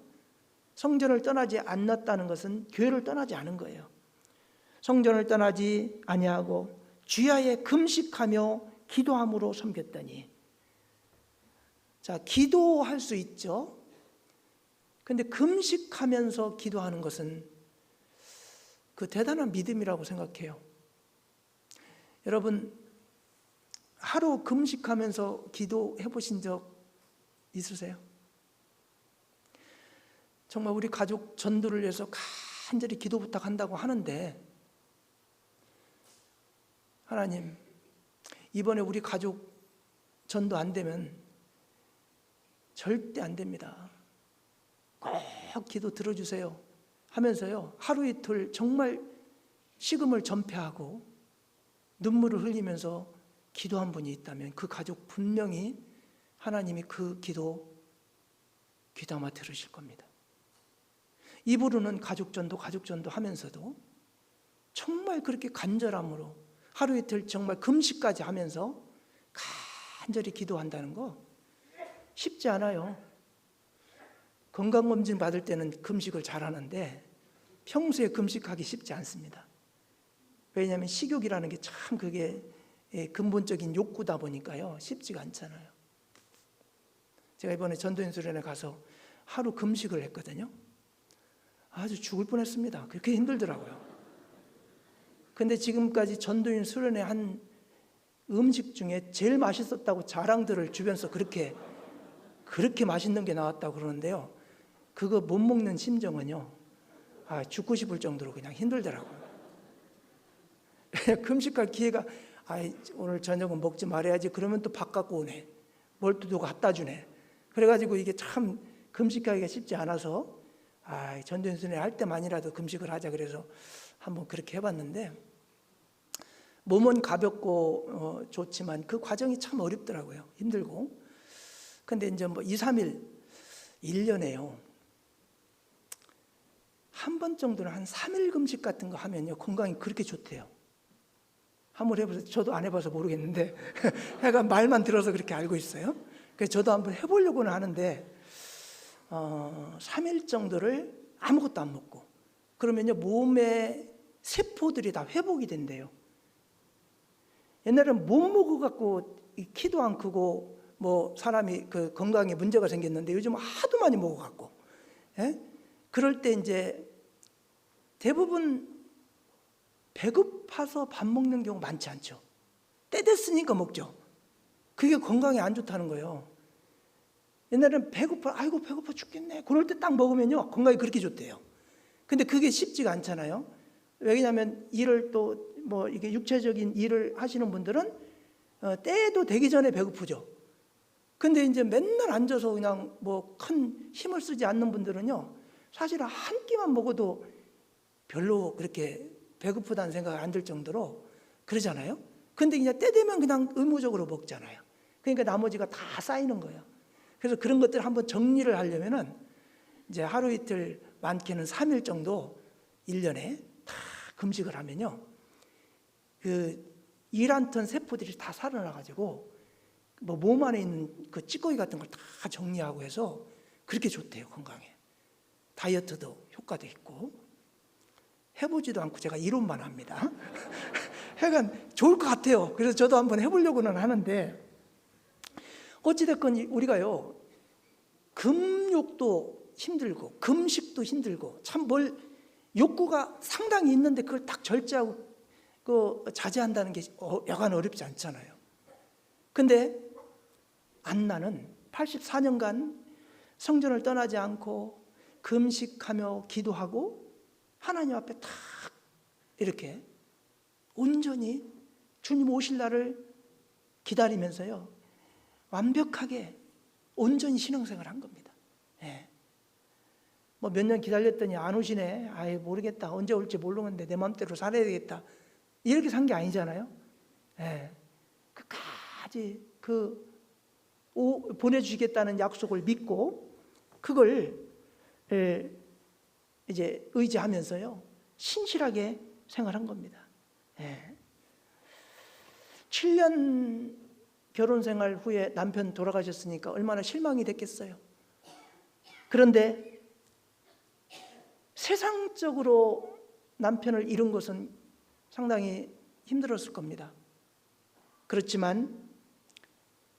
성전을 떠나지 않았다는 것은 교회를 떠나지 않은 거예요. 성전을 떠나지 아니하고 주야에 금식하며 기도함으로 섬겼더니. 자, 기도할 수 있죠. 근데 금식하면서 기도하는 것은 그 대단한 믿음이라고 생각해요. 여러분, 하루 금식하면서 기도해 보신 적 있으세요? 정말 우리 가족 전도를 위해서 간절히 기도 부탁한다고 하는데, 하나님, 이번에 우리 가족 전도 안 되면 절대 안 됩니다. 꼭 기도 들어주세요 하면서요, 하루 이틀 정말 식음을 전폐하고 눈물을 흘리면서 기도한 분이 있다면 그 가족 분명히 하나님이 그 기도 귀담아 들으실 겁니다. 입으로는 가족전도 하면서도 정말 그렇게 간절함으로 하루 이틀 정말 금식까지 하면서 간절히 기도한다는 거 쉽지 않아요. 건강검진 받을 때는 금식을 잘하는데 평소에 금식하기 쉽지 않습니다. 왜냐하면 식욕이라는 게 참 그게 근본적인 욕구다 보니까요, 쉽지가 않잖아요. 제가 이번에 전도인 수련회 가서 하루 금식을 했거든요. 아주 죽을 뻔했습니다. 그렇게 힘들더라고요. 근데 지금까지 전도인 수련회 한 음식 중에 제일 맛있었다고 자랑들을 주변에서 그렇게 맛있는 게 나왔다고 그러는데요, 그거 못 먹는 심정은요, 죽고 싶을 정도로 그냥 힘들더라고요. 금식할 기회가, 오늘 저녁은 먹지 말아야지. 그러면 또 밥 갖고 오네. 뭘 또 누가 갖다 주네. 그래가지고 이게 참 금식하기가 쉽지 않아서 전도연 수련회 할 때만이라도 금식을 하자 그래서 한번 그렇게 해봤는데, 몸은 가볍고 좋지만 그 과정이 참 어렵더라고요. 힘들고. 근데 이제 뭐 2, 3일, 1년에요. 한 번 정도는 한 3일 금식 같은 거 하면요, 건강이 그렇게 좋대요. 한번 해보세요. 저도 안 해봐서 모르겠는데 제가 말만 들어서 그렇게 알고 있어요. 그래서 저도 한번 해보려고는 하는데 3일 정도를 아무것도 안 먹고 그러면요, 몸의 세포들이 다 회복이 된대요. 옛날에는 못 먹어갖고 키도 안 크고 뭐 사람이 그 건강에 문제가 생겼는데 요즘은 하도 많이 먹어갖고, 그럴 때 이제 대부분 배고파서 밥 먹는 경우 많지 않죠. 때 됐으니까 먹죠. 그게 건강에 안 좋다는 거예요. 옛날에는 아이고 배고파 죽겠네, 그럴 때 딱 먹으면요 건강에 그렇게 좋대요. 근데 그게 쉽지가 않잖아요. 왜냐하면 일을 또 뭐 이게 육체적인 일을 하시는 분들은 때도 되기 전에 배고프죠. 근데 이제 맨날 앉아서 그냥 뭐 큰 힘을 쓰지 않는 분들은요, 사실 한 끼만 먹어도 별로 그렇게 배고프다는 생각이 안 들 정도로 그러잖아요. 근데 이제 때 되면 그냥 의무적으로 먹잖아요. 그러니까 나머지가 다 쌓이는 거예요. 그래서 그런 것들을 한번 정리를 하려면은 이제 하루 이틀, 많게는 3일 정도 1년에 다 금식을 하면요, 그 이란턴 세포들이 다 살아나가지고 뭐 몸 안에 있는 그 찌꺼기 같은 걸 다 정리하고 해서 그렇게 좋대요, 건강에. 다이어트도 효과도 있고. 해보지도 않고 제가 이론만 합니다. 하여간 좋을 것 같아요. 그래서 저도 한번 해보려고는 하는데, 어찌됐건 우리가요, 금욕도 힘들고 금식도 힘들고 참 뭘 욕구가 상당히 있는데 그걸 딱 절제하고 자제한다는 게 여간 어렵지 않잖아요. 근데 안나는 84년간 성전을 떠나지 않고 금식하며 기도하고 하나님 앞에 딱 이렇게 온전히 주님 오실 날을 기다리면서요, 완벽하게 온전히 신앙생활을 한 겁니다. 예. 뭐 몇 년 기다렸더니 안 오시네. 아예 모르겠다. 언제 올지 모르는데 내 마음대로 살아야 되겠다. 이렇게 산 게 아니잖아요. 예. 끝까지 보내주시겠다는 약속을 믿고 그걸 이제 의지하면서요, 신실하게 생활한 겁니다. 예. 7년 결혼 생활 후에 남편 돌아가셨으니까 얼마나 실망이 됐겠어요. 그런데 세상적으로 남편을 잃은 것은 상당히 힘들었을 겁니다. 그렇지만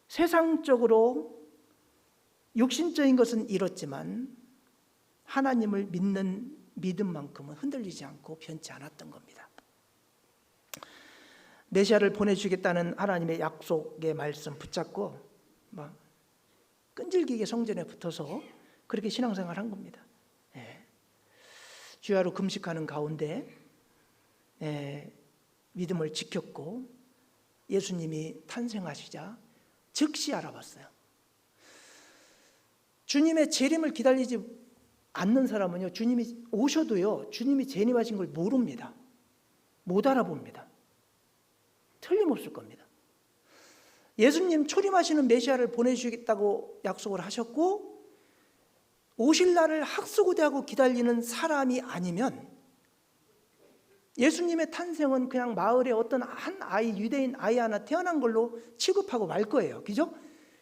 세상적으로 육신적인 것은 잃었지만 하나님을 믿는 믿음만큼은 흔들리지 않고 변치 않았던 겁니다. 메시아를 보내주겠다는 하나님의 약속의 말씀 붙잡고 막 끈질기게 성전에 붙어서 그렇게 신앙생활을 한 겁니다. 예. 주야로 금식하는 가운데 믿음을 지켰고 예수님이 탄생하시자 즉시 알아봤어요. 주님의 재림을 기다리지 않는 사람은요, 주님이 오셔도요, 주님이 재림하신 걸 모릅니다. 못 알아봅니다. 틀림없을 겁니다. 예수님 초림하시는 메시아를 보내주시겠다고 약속을 하셨고 오실 날을 학수고대하고 기다리는 사람이 아니면 예수님의 탄생은 그냥 마을에 어떤 한 아이, 유대인 아이 하나 태어난 걸로 취급하고 말 거예요. 그죠?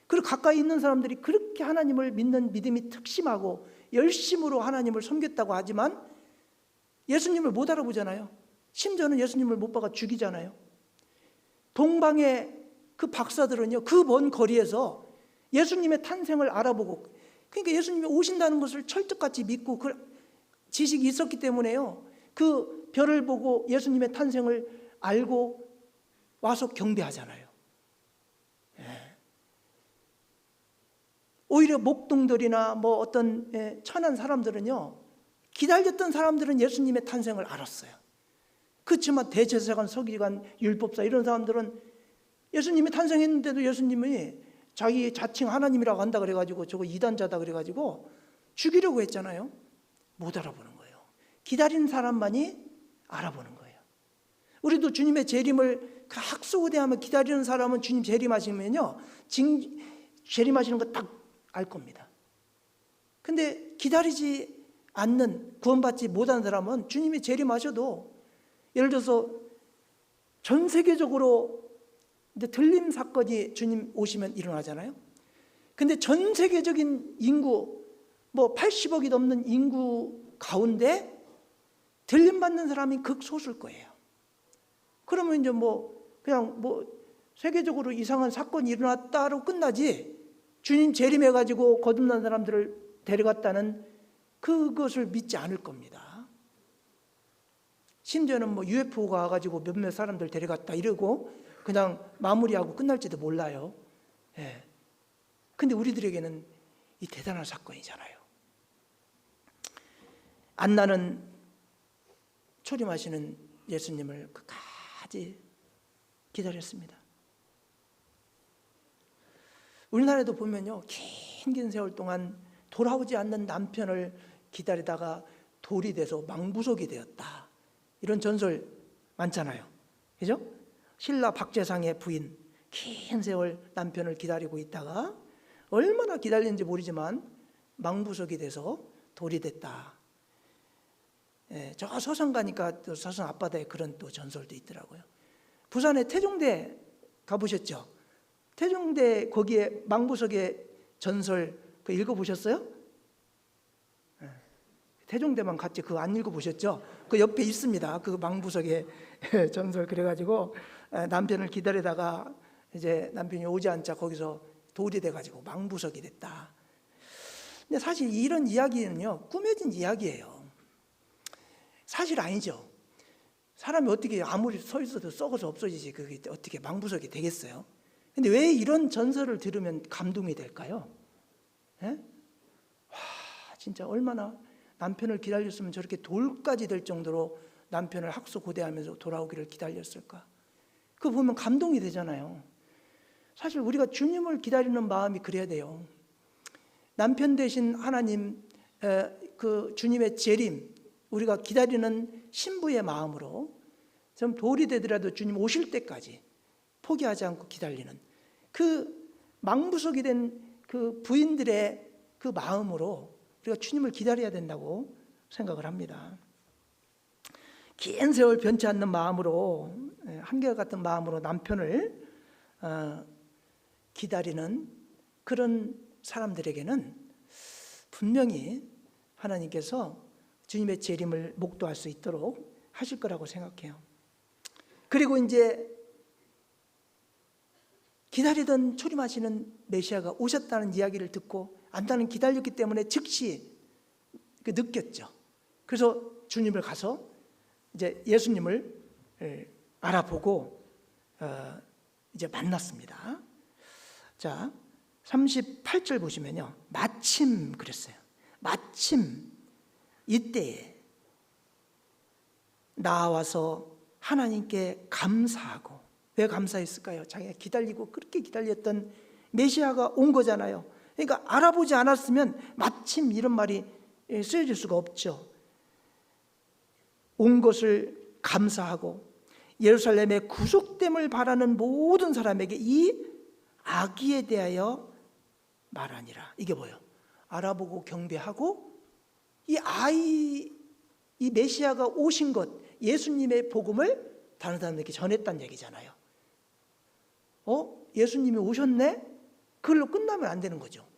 그리고 가까이 있는 사람들이 그렇게 하나님을 믿는 믿음이 특심하고 열심으로 하나님을 섬겼다고 하지만 예수님을 못 알아보잖아요. 심지어는 예수님을 못 봐가 죽이잖아요. 동방의 그 박사들은요, 그 먼 거리에서 예수님의 탄생을 알아보고, 그러니까 예수님이 오신다는 것을 철떡같이 믿고 그 지식이 있었기 때문에요, 그 별을 보고 예수님의 탄생을 알고 와서 경배하잖아요. 예. 오히려 목동들이나 뭐 어떤 천한 사람들은요, 기다렸던 사람들은 예수님의 탄생을 알았어요. 그렇지만 대제사관, 서기관, 율법사 이런 사람들은 예수님이 탄생했는데도 예수님이 자기 자칭 하나님이라고 한다 그래가지고 저거 이단자다 그래가지고 죽이려고 했잖아요. 못 알아보는 거예요. 기다린 사람만이 알아보는 거예요. 우리도 주님의 재림을 학수고대하며 기다리는 사람은 주님 재림하시면요, 재림하시는 거 딱 알 겁니다. 근데 기다리지 않는, 구원받지 못한 사람은 주님이 재림하셔도, 예를 들어서 전 세계적으로 이제 들림 사건이 주님 오시면 일어나잖아요. 근데 전 세계적인 인구, 뭐 80억이 넘는 인구 가운데 들림 받는 사람이 극소수일 거예요. 그러면 이제 그냥 세계적으로 이상한 사건이 일어났다로 끝나지, 주님 재림해가지고 거듭난 사람들을 데려갔다는 그것을 믿지 않을 겁니다. 심지어는 UFO가 와가지고 몇몇 사람들 데려갔다 이러고 그냥 마무리하고 끝날지도 몰라요. 예. 근데 우리들에게는 이 대단한 사건이잖아요. 안나는 초림하시는 예수님을 끝까지 기다렸습니다. 우리나라에도 보면요, 긴 세월 동안 돌아오지 않는 남편을 기다리다가 돌이 돼서 망부석이 되었다, 이런 전설 많잖아요. 그죠? 신라 박재상의 부인, 긴 세월 남편을 기다리고 있다가 얼마나 기다렸는지 모르지만 망부석이 돼서 돌이 됐다. 저 서성 가니까 또 서성 앞바다에 그런 또 전설도 있더라고요. 부산에 태종대 가보셨죠? 태종대 거기에 망부석의 전설 그 읽어보셨어요? 태종대만 갔지 그거 안 읽어보셨죠? 그 옆에 있습니다. 그 망부석의 전설. 그래가지고 남편을 기다리다가 이제 남편이 오지 않자 거기서 돌이 돼가지고 망부석이 됐다. 근데 사실 이런 이야기는요, 꾸며진 이야기예요. 사실 아니죠. 사람이 어떻게 아무리 서 있어도 썩어서 없어지지 그게 어떻게 망부석이 되겠어요? 근데 왜 이런 전설을 들으면 감동이 될까요? 와, 진짜 얼마나 남편을 기다렸으면 저렇게 돌까지 될 정도로 남편을 학수고대하면서 돌아오기를 기다렸을까? 그거 보면 감동이 되잖아요. 사실 우리가 주님을 기다리는 마음이 그래야 돼요. 남편 되신 하나님, 그 주님의 재림, 우리가 기다리는 신부의 마음으로 좀 돌이 되더라도 주님 오실 때까지 포기하지 않고 기다리는 그 망부석이 된 그 부인들의 그 마음으로 우리가 주님을 기다려야 된다고 생각을 합니다. 긴 세월 변치 않는 마음으로, 한결같은 마음으로 남편을 기다리는 그런 사람들에게는 분명히 하나님께서 주님의 재림을 목도할 수 있도록 하실 거라고 생각해요. 그리고 이제 기다리던 초림하시는 메시아가 오셨다는 이야기를 듣고 안다는 기다렸기 때문에 즉시 느꼈죠. 그래서 주님을 가서 이제 예수님을 알아보고 이제 만났습니다. 자, 38절 보시면요, 마침 그랬어요. 마침 이때에 나와서 하나님께 감사하고. 왜 감사했을까요? 자기가 기다리고 그렇게 기다렸던 메시아가 온 거잖아요. 그러니까 알아보지 않았으면 마침 이런 말이 쓰여질 수가 없죠. 온 것을 감사하고 예루살렘의 구속됨을 바라는 모든 사람에게 이 아기에 대하여 말하니라. 이게 뭐예요? 알아보고 경배하고 이 아이, 이 메시아가 오신 것, 예수님의 복음을 다른 사람들에게 전했다는 얘기잖아요. 예수님이 오셨네? 그걸로 끝나면 안 되는 거죠.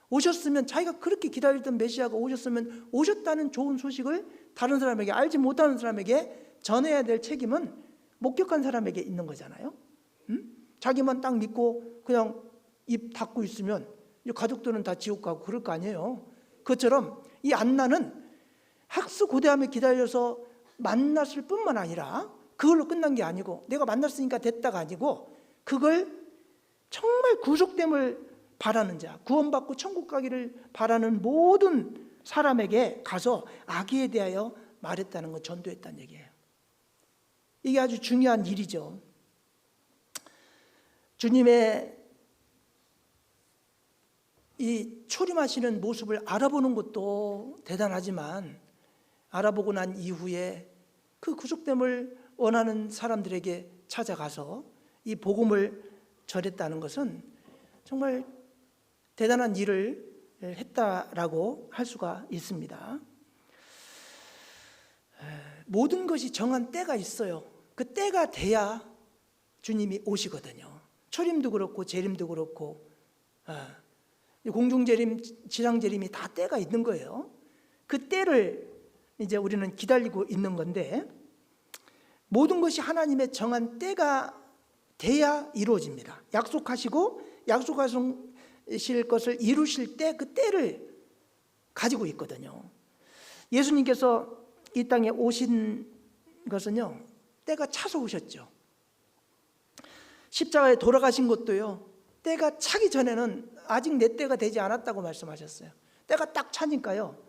오셨으면, 자기가 그렇게 기다리던 메시아가 오셨으면 오셨다는 좋은 소식을 다른 사람에게, 알지 못하는 사람에게 전해야 될 책임은 목격한 사람에게 있는 거잖아요. 자기만 딱 믿고 그냥 입 닫고 있으면 가족들은 다 지옥 가고 그럴 거 아니에요. 그것처럼 이 안나는 학수고대하며 기다려서 만났을 뿐만 아니라 그걸로 끝난 게 아니고, 내가 만났으니까 됐다가 아니고, 그걸 정말 구속됨을 바라는 자, 구원받고 천국 가기를 바라는 모든 사람에게 가서 아기에 대하여 말했다는 것, 전도했다는 얘기예요. 이게 아주 중요한 일이죠. 주님의 이 초림하시는 모습을 알아보는 것도 대단하지만, 알아보고 난 이후에 그 구속됨을 원하는 사람들에게 찾아가서 이 복음을 전했다는 것은 정말 대단한 일을 했다라고 할 수가 있습니다. 모든 것이 정한 때가 있어요. 그 때가 돼야 주님이 오시거든요. 초림도 그렇고 재림도 그렇고, 공중재림, 지상재림이 다 때가 있는 거예요. 그 때를 이제 우리는 기다리고 있는 건데, 모든 것이 하나님의 정한 때가 돼야 이루어집니다. 약속하시고 약속하실 것을 이루실 때 그 때를 가지고 있거든요. 예수님께서 이 땅에 오신 것은요, 때가 차서 오셨죠. 십자가에 돌아가신 것도요, 때가 차기 전에는 아직 내 때가 되지 않았다고 말씀하셨어요. 때가 딱 차니까요,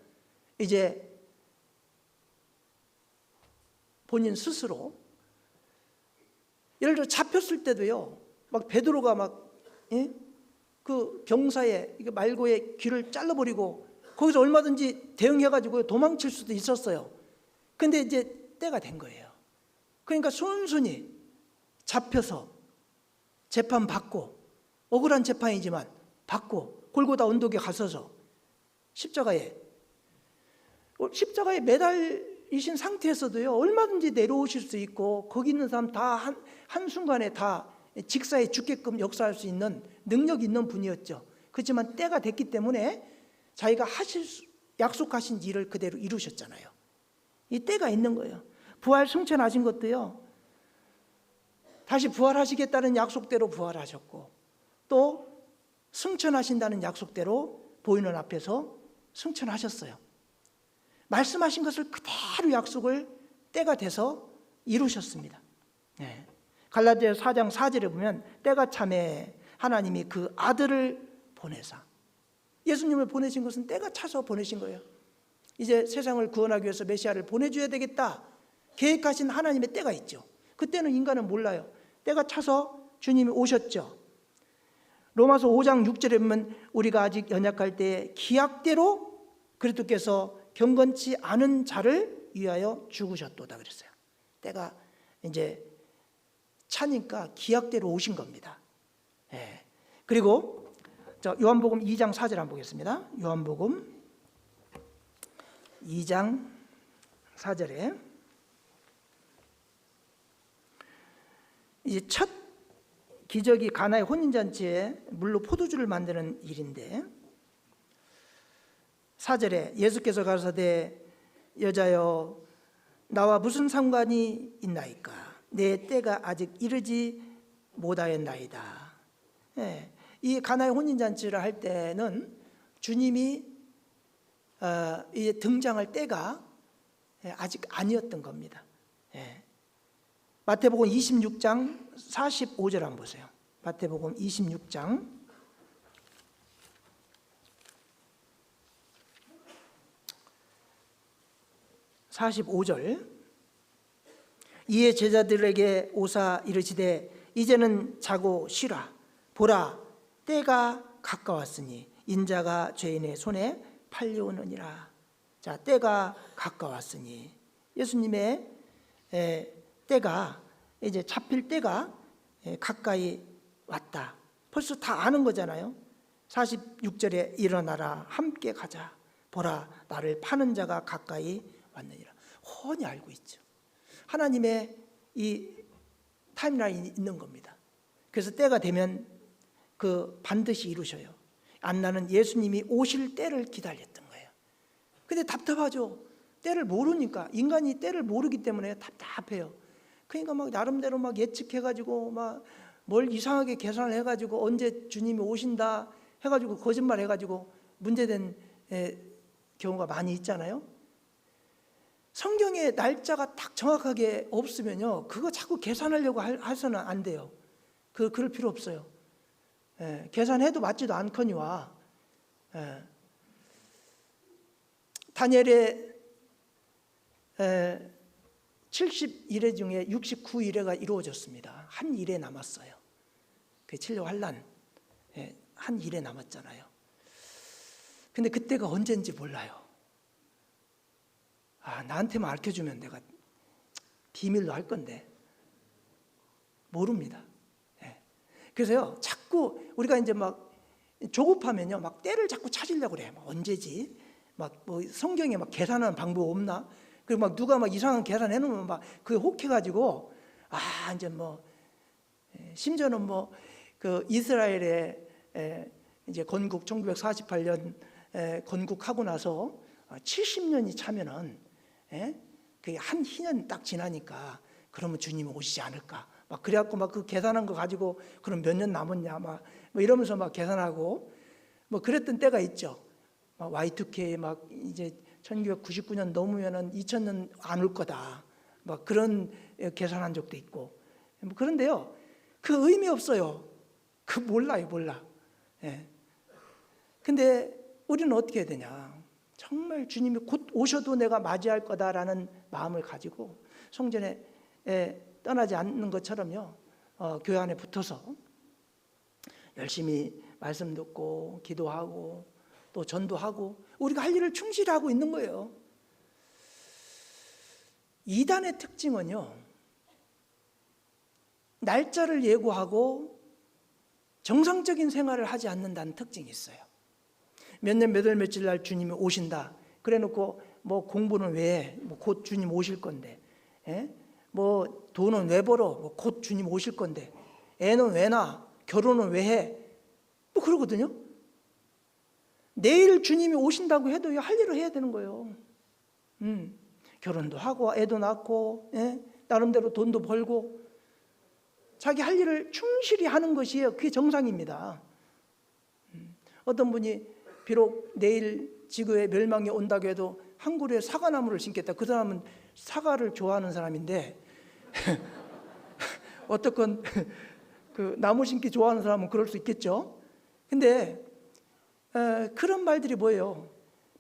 이제 본인 스스로. 예를 들어 잡혔을 때도요, 막 베드로가 막, 예? 그 병사의 말고의 귀를 잘라버리고 거기서 얼마든지 대응해가지고 도망칠 수도 있었어요. 근데 이제 때가 된 거예요. 그러니까 순순히 잡혀서 재판 받고, 억울한 재판이지만 받고, 골고다 언덕에 가서서 십자가에 매달리신 상태에서도요, 얼마든지 내려오실 수 있고, 거기 있는 사람 다 한순간에 다 직사에 죽게끔 역사할 수 있는 능력 있는 분이었죠. 그렇지만 때가 됐기 때문에 자기가 약속하신 일을 그대로 이루셨잖아요. 이 때가 있는 거예요. 부활 승천하신 것도요, 다시 부활하시겠다는 약속대로 부활하셨고, 또 승천하신다는 약속대로 보이는 앞에서 승천하셨어요. 말씀하신 것을 그대로 약속을 때가 돼서 이루셨습니다. 네. 갈라디아서 4장 4절에 보면 때가 참에 하나님이 그 아들을 보내사, 예수님을 보내신 것은 때가 차서 보내신 거예요. 이제 세상을 구원하기 위해서 메시아를 보내줘야 되겠다 계획하신 하나님의 때가 있죠. 그때는 인간은 몰라요. 때가 차서 주님이 오셨죠. 로마서 5장 6절에 보면 우리가 아직 연약할 때 기약대로 그리스도께서 경건치 않은 자를 위하여 죽으셨도다 그랬어요. 때가 이제 차니까 기약대로 오신 겁니다. 예. 그리고 요한복음 2장 4절 한번 보겠습니다. 요한복음 2장 4절에 이제 첫 기적이 가나의 혼인잔치에 물로 포도주를 만드는 일인데, 4절에 예수께서 가라사대 여자여 나와 무슨 상관이 있나이까 내 때가 아직 이르지 못하였나이다. 예, 이 가나의 혼인잔치를 할 때는 주님이 등장할 때가 아직 아니었던 겁니다. 예. 마태복음 26장 45절 한번 보세요. 마태복음 26장 45절. 이에 제자들에게 오사 이르시되 이제는 자고 쉬라. 보라 때가 가까웠으니 인자가 죄인의 손에 팔려오느니라. 자, 때가 가까웠으니 예수님의 때가 이제 잡힐 때가 가까이 왔다. 벌써 다 아는 거잖아요. 46절에 일어나라 함께 가자. 보라 나를 파는 자가 가까이 왔느니라. 훤히 알고 있죠. 하나님의 이 타임라인이 있는 겁니다. 그래서 때가 되면 그 반드시 이루셔요. 안나는 예수님이 오실 때를 기다렸던 거예요. 근데 답답하죠. 때를 모르니까. 인간이 때를 모르기 때문에 답답해요. 그러니까 막 나름대로 막 예측해가지고 막 뭘 이상하게 계산을 해가지고 언제 주님이 오신다 해가지고 거짓말 해가지고 문제된 경우가 많이 있잖아요. 성경에 날짜가 딱 정확하게 없으면요, 그거 자꾸 계산하려고 해서는 안 돼요. 그럴 필요 없어요. 계산해도 맞지도 않거니와. 다니엘의 70일에 중에 69일에가 이루어졌습니다. 한 일에 남았어요. 그 칠려 환란 한 일에 남았잖아요. 근데 그때가 언젠지 몰라요. 나한테만 알려주면 내가 비밀로 할 건데 모릅니다. 그래서요, 자꾸 우리가 이제 막 조급하면요, 막 때를 자꾸 찾으려고 그래. 막 언제지? 막 뭐 성경에 막 계산하는 방법 없나? 그리고 막 누가 막 이상한 계산해 놓으면 막 그게 혹해가지고 이제 뭐 심지어는 뭐 그 이스라엘의 이제 건국 1948년 건국하고 나서 70년이 차면은 그게 한 희년 딱 지나니까 그러면 주님이 오시지 않을까? 막 그래갖고 막 그 계산한 거 가지고 그럼 몇 년 남았냐 막 뭐 이러면서 막 계산하고 뭐 그랬던 때가 있죠. 막 Y2K 막 이제 1999년 넘으면은 2000년 안 올 거다. 막 그런 계산한 적도 있고. 뭐 그런데요, 그 의미 없어요. 그 몰라. 근데 우리는 어떻게 해야 되냐? 정말 주님이 곧 오셔도 내가 맞이할 거다라는 마음을 가지고 성전에 떠나지 않는 것처럼요, 교회 안에 붙어서 열심히 말씀 듣고 기도하고 또 전도하고 우리가 할 일을 충실히 하고 있는 거예요. 이단의 특징은요, 날짜를 예고하고 정상적인 생활을 하지 않는다는 특징이 있어요. 몇 년 몇 월 며칠 날 주님이 오신다 그래 놓고 뭐 공부는 왜 해? 뭐 곧 주님 오실 건데, 뭐 돈은 왜 벌어? 뭐 곧 주님 오실 건데, 애는 왜 낳아? 결혼은 왜 해? 뭐 그러거든요. 내일 주님이 오신다고 해도 할 일을 해야 되는 거예요. 결혼도 하고 애도 낳고, 나름대로 돈도 벌고 자기 할 일을 충실히 하는 것이에요. 그게 정상입니다. 어떤 분이 비록 내일 지구에 멸망이 온다고 해도 한 그루의 사과나무를 심겠다. 그 사람은 사과를 좋아하는 사람인데 어떻건 그 나무 심기 좋아하는 사람은 그럴 수 있겠죠. 근데 그런 말들이 뭐예요?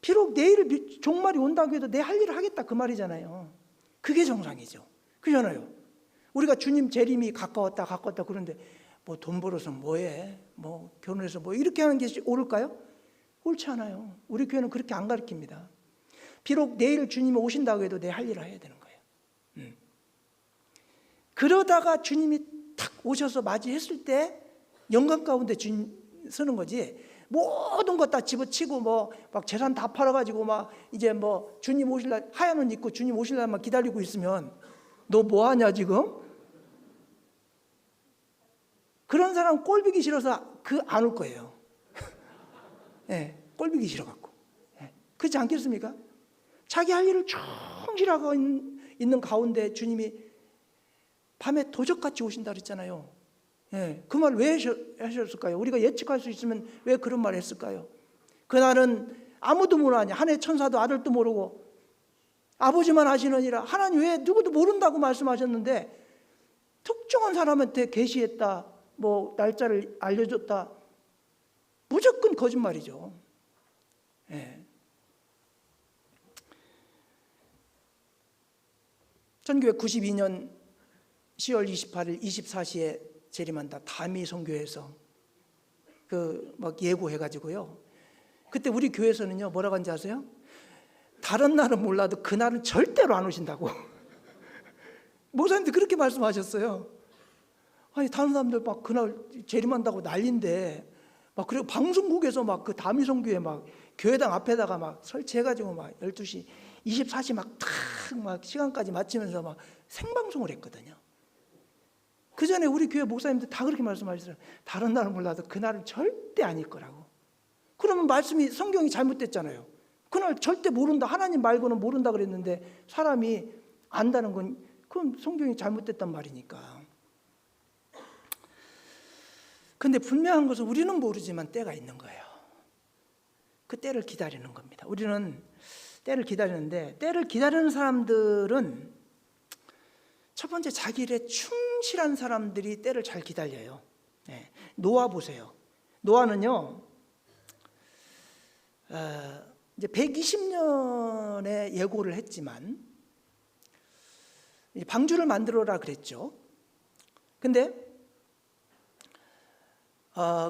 비록 내일 종말이 온다고 해도 내 할 일을 하겠다 그 말이잖아요. 그게 정상이죠. 그러잖아요. 우리가 주님 재림이 가까웠다 그러는데 뭐 돈 벌어서 뭐해? 뭐 결혼해서 뭐 이렇게 하는 게 옳을까요? 옳지 않아요. 우리 교회는 그렇게 안 가르칩니다. 비록 내일 주님이 오신다고 해도 내 할 일을 해야 되는 거예요. 그러다가 주님이 탁 오셔서 맞이했을 때 영광 가운데 주님 서는 거지. 모든 것 다 집어치고 뭐 막 재산 다 팔아가지고 막 이제 뭐 주님 오실 날 하얀 옷 입고 주님 오실 날만 기다리고 있으면 너 뭐 하냐 지금? 그런 사람 꼴보기 싫어서 안 올 거예요. 꼴보기 싫어갖고. 그렇지 않겠습니까? 자기 할 일을 충실하고 있는 가운데 주님이 밤에 도적같이 오신다 그랬잖아요. 그 말 왜 하셨을까요? 우리가 예측할 수 있으면 왜 그런 말을 했을까요? 그날은 아무도 모르냐. 하늘의 천사도 아들도 모르고 아버지만 아시느니라. 하나님 왜 누구도 모른다고 말씀하셨는데 특정한 사람한테 계시했다, 뭐 날짜를 알려줬다. 무조건 거짓말이죠. 1992년 10월 28일 24시에 재림한다. 다미 선교회에서 막 예고해가지고요. 그때 우리 교회에서는요 뭐라고 하는지 아세요? 다른 날은 몰라도 그날은 절대로 안 오신다고. 목사님들 그렇게 말씀하셨어요. 아니 다른 사람들 막 그날 재림한다고 난리인데 막 그리고 방송국에서 막 그 다미 선교회 막 교회당 앞에다가 막 설치해가지고 막 12시 24시 막 시간까지 맞추면서 막 생방송을 했거든요. 그 전에 우리 교회 목사님들 다 그렇게 말씀하셨어요. 다른 날은 몰라도 그날은 절대 아닐 거라고. 그러면 말씀이 성경이 잘못됐잖아요. 그날 절대 모른다. 하나님 말고는 모른다 그랬는데 사람이 안다는 건 그건 성경이 잘못됐단 말이니까. 근데 분명한 것은 우리는 모르지만 때가 있는 거예요. 그 때를 기다리는 겁니다. 우리는 때를 기다리는데 때를 기다리는 사람들은 첫 번째 자기 일에 충실한 사람들이 때를 잘 기다려요. 노아 보세요. 노아는요 이제 120년의 예고를 했지만 방주를 만들어라 그랬죠. 근데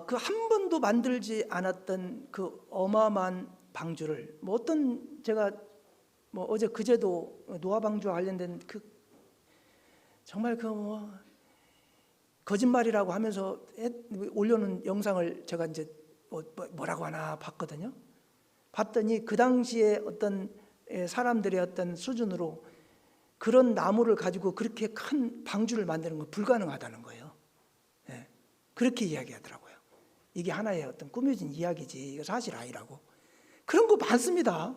그 한 번도 만들지 않았던 그 어마어마한 방주를 뭐 어떤 제가 뭐 어제 그제도 노아 방주와 관련된 그 정말 그 뭐 거짓말이라고 하면서 올려놓은 영상을 제가 이제 뭐라고 하나 봤거든요. 봤더니 그 당시에 어떤 사람들의 어떤 수준으로 그런 나무를 가지고 그렇게 큰 방주를 만드는 건 불가능하다는 거예요. 그렇게 이야기하더라고요. 이게 하나의 어떤 꾸며진 이야기지 이거 사실 아니라고. 그런 거 많습니다.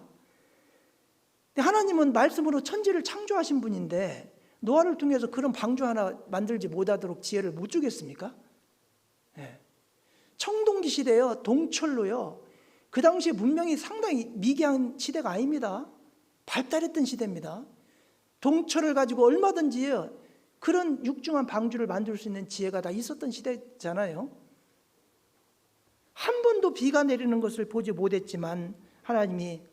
하나님은 말씀으로 천지를 창조하신 분인데 노아를 통해서 그런 방주 하나 만들지 못하도록 지혜를 못 주겠습니까? 청동기 시대요, 동철로요. 그 당시에 문명이 상당히 미개한 시대가 아닙니다. 발달했던 시대입니다. 동철을 가지고 얼마든지요 그런 육중한 방주를 만들 수 있는 지혜가 다 있었던 시대잖아요. 한 번도 비가 내리는 것을 보지 못했지만 하나님이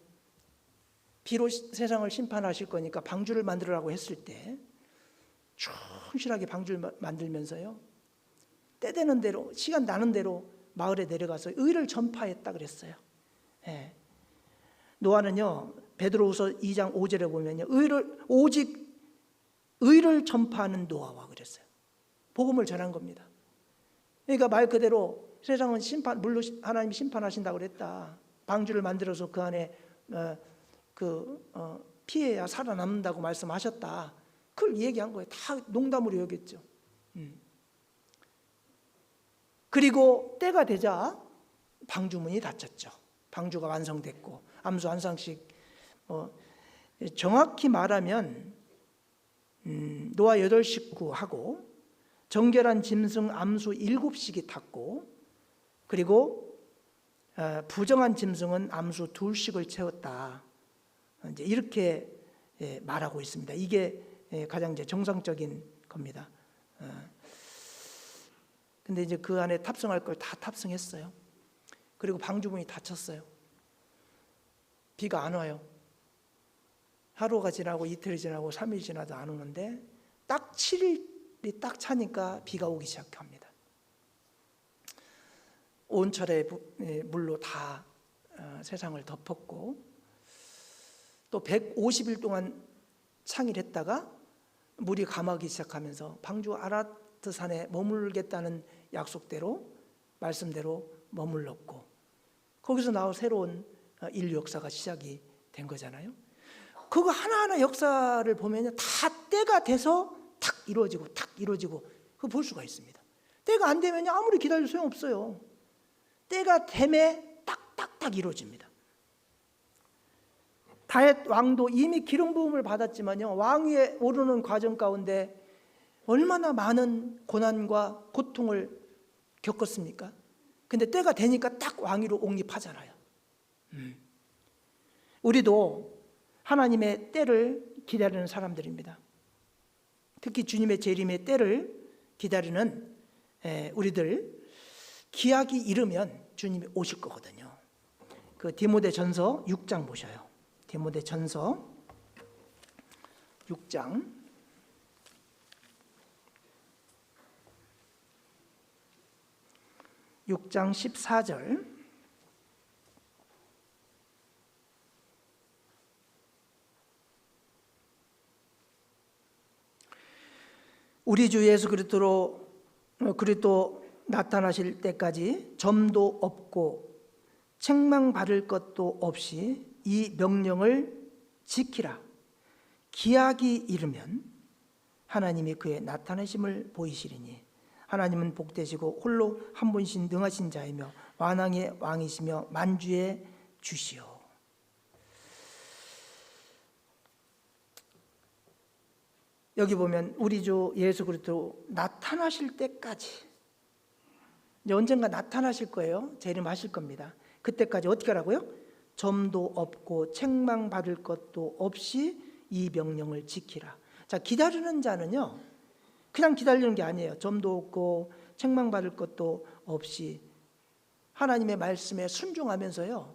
비로 세상을 심판하실 거니까 방주를 만들으라고 했을 때 충실하게 방주를 만들면서요, 때 되는 대로 시간 나는 대로 마을에 내려가서 의를 전파했다 그랬어요. 예. 노아는요, 베드로후서 2장 5절에 보면요, 오직 의를 전파하는 노아와 그랬어요. 복음을 전한 겁니다. 그러니까 말 그대로 세상은 물로 하나님이 심판하신다고 그랬다. 방주를 만들어서 그 안에 피해야 살아남는다고 말씀하셨다. 그걸 얘기한 거예요. 다 농담으로 여겼죠. 그리고 때가 되자 방주문이 닫혔죠. 방주가 완성됐고 암수 한 쌍씩, 정확히 말하면 노아 8식구하고 정결한 짐승 암수 7씩이 탔고, 그리고 부정한 짐승은 암수 2씩을 채웠다. 이제 이렇게 말하고 있습니다. 이게 가장 이제 정상적인 겁니다. 근데 이제 그 안에 탑승할 걸 다 탑승했어요. 그리고 방주문이 닫혔어요. 비가 안 와요. 하루가 지나고 이틀이 지나고 3일이 지나도 안 오는데 딱 7일이 딱 차니까 비가 오기 시작합니다. 온철의 물로 다 세상을 덮었고, 또 150일 동안 창일했다가 물이 감하기 시작하면서 방주 아라트 산에 머물겠다는 약속대로, 말씀대로 머물렀고, 거기서 나온 새로운 인류 역사가 시작이 된 거잖아요. 그거 하나하나 역사를 보면 다 때가 돼서 탁 이루어지고 그거 볼 수가 있습니다. 때가 안 되면 아무리 기다려도 소용없어요. 때가 됨에 딱딱딱 이루어집니다. 다윗 왕도 이미 기름 부음을 받았지만요, 왕위에 오르는 과정 가운데 얼마나 많은 고난과 고통을 겪었습니까? 근데 때가 되니까 딱 왕위로 옹립하잖아요. 우리도 하나님의 때를 기다리는 사람들입니다. 특히 주님의 재림의 때를 기다리는 우리들, 기약이 이르면 주님이 오실 거거든요. 그 디모데전서 6장 보셔요. 디모데전서 6장 14절. 우리 주 예수 그리스도 나타나실 때까지 점도 없고 책망받을 것도 없이 이 명령을 지키라. 기약이 이르면 하나님이 그의 나타나심을 보이시리니 하나님은 복되시고 홀로 한 분신 능하신 자이며 완왕의 왕이시며 만주의 주시오. 여기 보면 우리 주 예수 그리스도 나타나실 때까지, 이제 언젠가 나타나실 거예요. 재림하실 겁니다. 그때까지 어떻게 하라고요? 점도 없고 책망받을 것도 없이 이 명령을 지키라. 자, 기다리는 자는요, 그냥 기다리는 게 아니에요. 점도 없고 책망받을 것도 없이 하나님의 말씀에 순종하면서요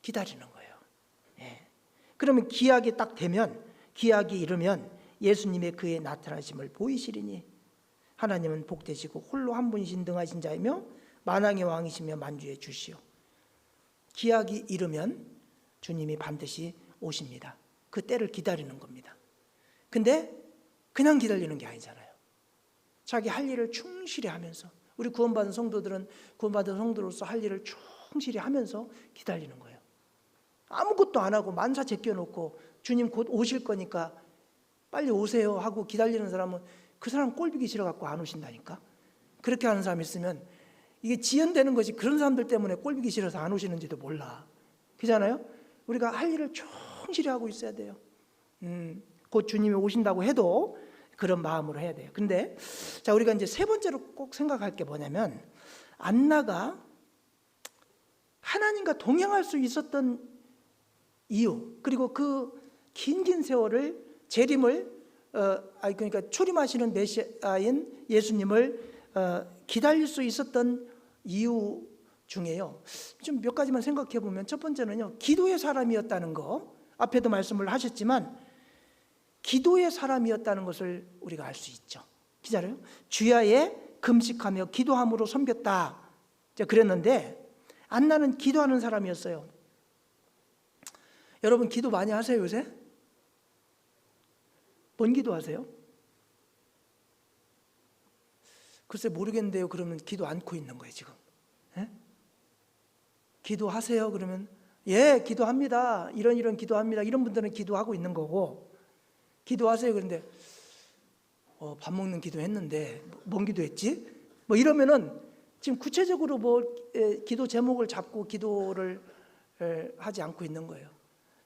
기다리는 거예요. 예. 그러면 기약이 딱 되면, 기약이 이르면 예수님의 그의 나타나심을 보이시리니 하나님은 복되시고 홀로 한 분이신 등하신 자이며 만왕의 왕이시며 만주의 주시오. 기약이 이르면 주님이 반드시 오십니다. 그 때를 기다리는 겁니다. 근데 그냥 기다리는 게 아니잖아요. 자기 할 일을 충실히 하면서, 우리 구원받은 성도들은 구원받은 성도로서 할 일을 충실히 하면서 기다리는 거예요. 아무것도 안 하고 만사 제껴놓고 주님 곧 오실 거니까 빨리 오세요 하고 기다리는 사람은 그 사람 꼴보기 싫어갖고 안 오신다니까. 그렇게 하는 사람 있으면 이게 지연되는 것이 그런 사람들 때문에 꼴보기 싫어서 안 오시는지도 몰라. 그렇잖아요? 우리가 할 일을 충실히 하고 있어야 돼요. 곧 주님이 오신다고 해도 그런 마음으로 해야 돼요. 근데 자, 우리가 이제 세 번째로 꼭 생각할 게 뭐냐면, 안나가 하나님과 동행할 수 있었던 이유, 그리고 그 긴 세월을 재림을 그러니까 출임하시는 메시아인 예수님을 기다릴 수 있었던 이유 중에요, 좀 몇 가지만 생각해 보면, 첫 번째는요, 기도의 사람이었다는 거. 앞에도 말씀을 하셨지만 기도의 사람이었다는 것을 우리가 알 수 있죠. 기자로요. 주야에 금식하며 기도함으로 섬겼다. 그랬는데 안나는 기도하는 사람이었어요. 여러분 기도 많이 하세요 요새? 뭔 기도하세요? 글쎄 모르겠는데요. 그러면 기도 않고 있는 거예요 지금. 예? 기도하세요 그러면 예 기도합니다. 이런 기도합니다. 이런 분들은 기도하고 있는 거고, 기도하세요 그런데 밥 먹는 기도했는데 뭔 기도했지? 뭐 이러면은 지금 구체적으로 기도 제목을 잡고 기도를 하지 않고 있는 거예요.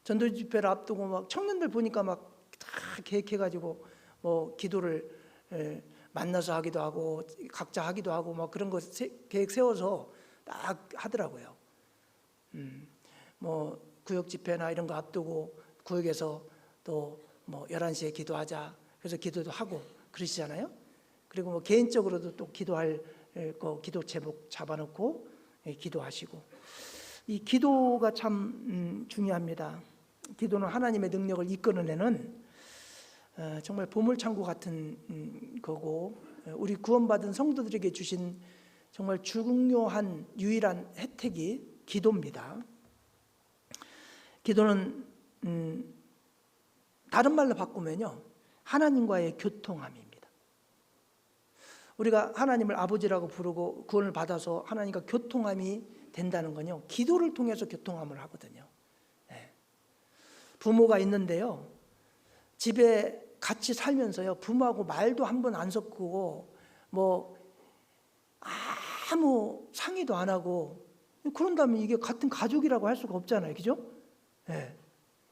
전도 집회를 앞두고 막 청년들 보니까 막 다 계획해가지고 기도를 만나서 하기도 하고 각자 하기도 하고 막 그런 거 계획 세워서 딱 하더라고요. 구역 집회나 이런 거 앞두고 구역에서 또 11시에 기도하자 그래서 기도도 하고 그러시잖아요. 그리고 개인적으로도 또 기도할 기도 제목 잡아놓고 기도하시고, 이 기도가 참 중요합니다. 기도는 하나님의 능력을 이끌어내는 정말 보물창고 같은 거고, 우리 구원받은 성도들에게 주신 정말 중요한 유일한 혜택이 기도입니다. 기도는 다른 말로 바꾸면요 하나님과의 교통함입니다. 우리가 하나님을 아버지라고 부르고 구원을 받아서 하나님과 교통함이 된다는 건요 기도를 통해서 교통함을 하거든요. 부모가 있는데요 집에 같이 살면서요 부모하고 말도 한 번 안 섞고 아무 상의도 안 하고 그런다면 이게 같은 가족이라고 할 수가 없잖아요. 그죠?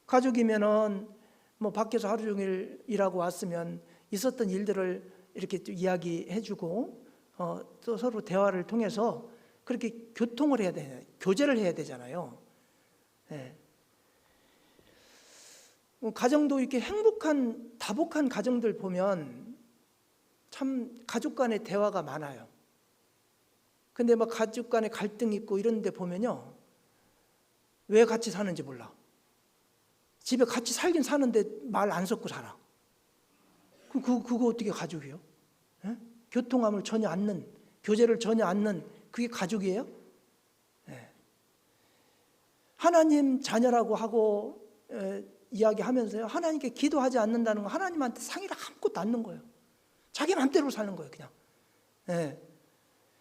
가족이면은 밖에서 하루 종일 일하고 왔으면 있었던 일들을 이렇게 또 이야기해주고 또 서로 대화를 통해서 그렇게 교통을 해야 되잖아요. 교제를 해야 되잖아요. 가정도 이렇게 행복한 다복한 가정들 보면 참 가족 간의 대화가 많아요. 근데 가족 간에 갈등 있고 이런 데 보면요 왜 같이 사는지 몰라. 집에 같이 살긴 사는데 말 안 섞고 살아. 그거 어떻게 가족이에요? 교통함을 전혀 않는, 교제를 전혀 않는 그게 가족이에요? 하나님 자녀라고 하고 이야기하면서요 하나님께 기도하지 않는다는 건 하나님한테 상의를 아무것도 않는 거예요. 자기 마음대로 사는 거예요 그냥.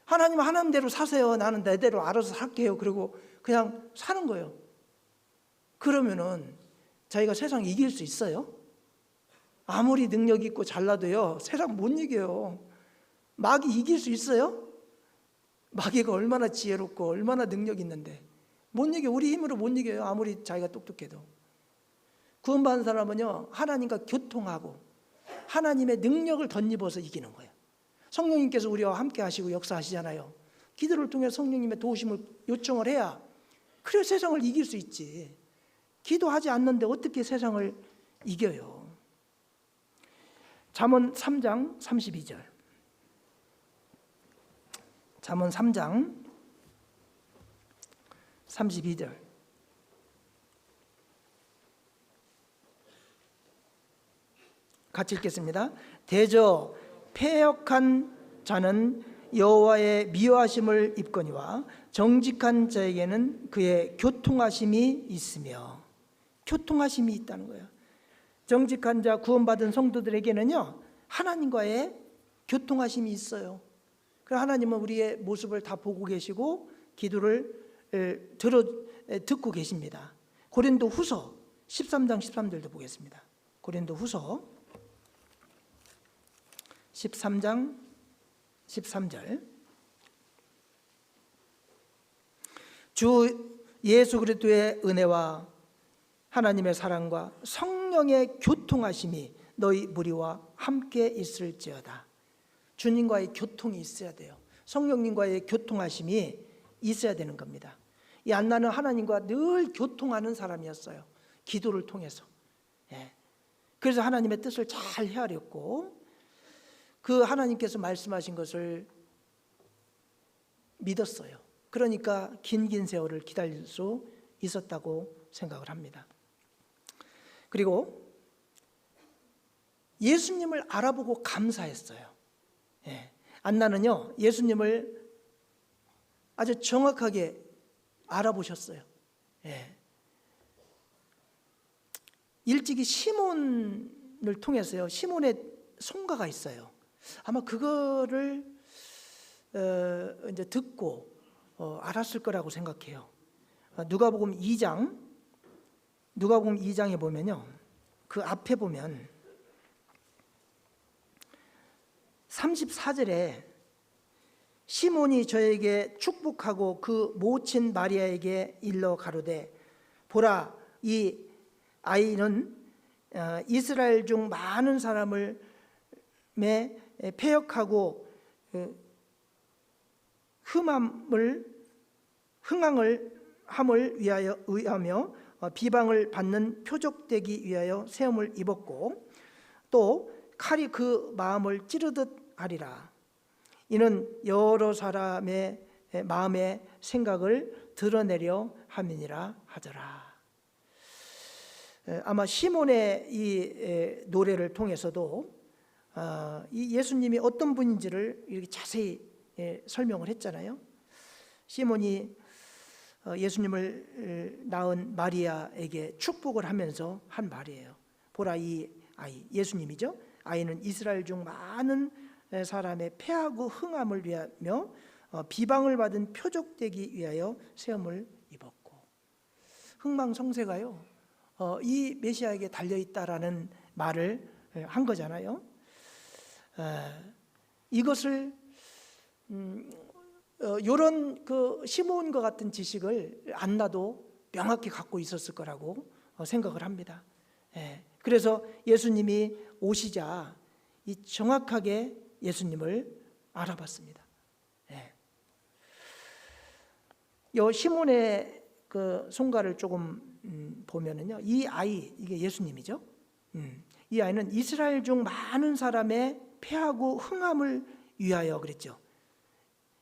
하나님은 하나님대로 사세요. 나는 내대로 알아서 살게요. 그리고 그냥 사는 거예요. 그러면은 자기가 세상 이길 수 있어요? 아무리 능력 있고 잘나도요 세상 못 이겨요. 마귀 이길 수 있어요? 마귀가 얼마나 지혜롭고 얼마나 능력 있는데 못 이겨. 우리 힘으로 못 이겨요. 아무리 자기가 똑똑해도. 구원받은 사람은요 하나님과 교통하고 하나님의 능력을 덧입어서 이기는 거예요. 성령님께서 우리와 함께 하시고 역사하시잖아요. 기도를 통해 성령님의 도우심을 요청을 해야 그래야 세상을 이길 수 있지. 기도하지 않는데 어떻게 세상을 이겨요? 잠언 3장 32절. 잠언 3장 32절. 같이 읽겠습니다. 대저 패역한 자는 여호와의 미워하심을 입거니와 정직한 자에게는 그의 교통하심이 있으며. 교통하심이 있다는 거예요. 정직한 자 구원받은 성도들에게는요 하나님과의 교통하심이 있어요. 그래서 하나님은 우리의 모습을 다 보고 계시고 기도를 듣고 계십니다. 고린도후서 13장 13절도 보겠습니다. 고린도후서 13장 13절. 주 예수 그리스도의 은혜와 하나님의 사랑과 성령의 교통하심이 너희 무리와 함께 있을지어다. 주님과의 교통이 있어야 돼요. 성령님과의 교통하심이 있어야 되는 겁니다. 이 안나는 하나님과 늘 교통하는 사람이었어요. 기도를 통해서. 그래서 하나님의 뜻을 잘 헤아렸고 그 하나님께서 말씀하신 것을 믿었어요. 그러니까 긴 세월을 기다릴 수 있었다고 생각을 합니다. 그리고 예수님을 알아보고 감사했어요. 안나는요, 예수님을 아주 정확하게 알아보셨어요. 일찍이 시몬을 통해서요, 시몬의 송가가 있어요. 아마 그거를 이제 듣고 알았을 거라고 생각해요. 누가복음 2장에 보면요, 그 앞에 보면 34절에 시몬이 저에게 축복하고 그 모친 마리아에게 일러 가로되 보라, 이 아이는 이스라엘 중 많은 사람을 패역하고 흥함을 위하며 비방을 받는 표적되기 위하여 세움을 입었고 또 칼이 그 마음을 찌르듯 하리라. 이는 여러 사람의 마음의 생각을 드러내려 함이니라 하더라. 아마 시몬의 이 노래를 통해서도 이 예수님이 어떤 분인지를 이렇게 자세히 설명을 했잖아요. 시몬이 예수님을 낳은 마리아에게 축복을 하면서 한 말이에요. 보라, 이 아이, 예수님이죠. 아이는 이스라엘 중 많은 사람의 패하고 흥함을 위하며 비방을 받은 표적되기 위하여 세움을 입었고, 흥망성쇠가요 이 메시아에게 달려있다라는 말을 한 거잖아요. 이것을 이런 그 시몬과 같은 지식을 안나도 명확히 갖고 있었을 거라고 생각을 합니다. 그래서 예수님이 오시자 이 정확하게 예수님을 알아봤습니다. 이 시몬의 그 송가를 조금 보면은요, 이 아이, 이게 예수님이죠. 이 아이는 이스라엘 중 많은 사람의 패하고 흥함을 위하여 그랬죠.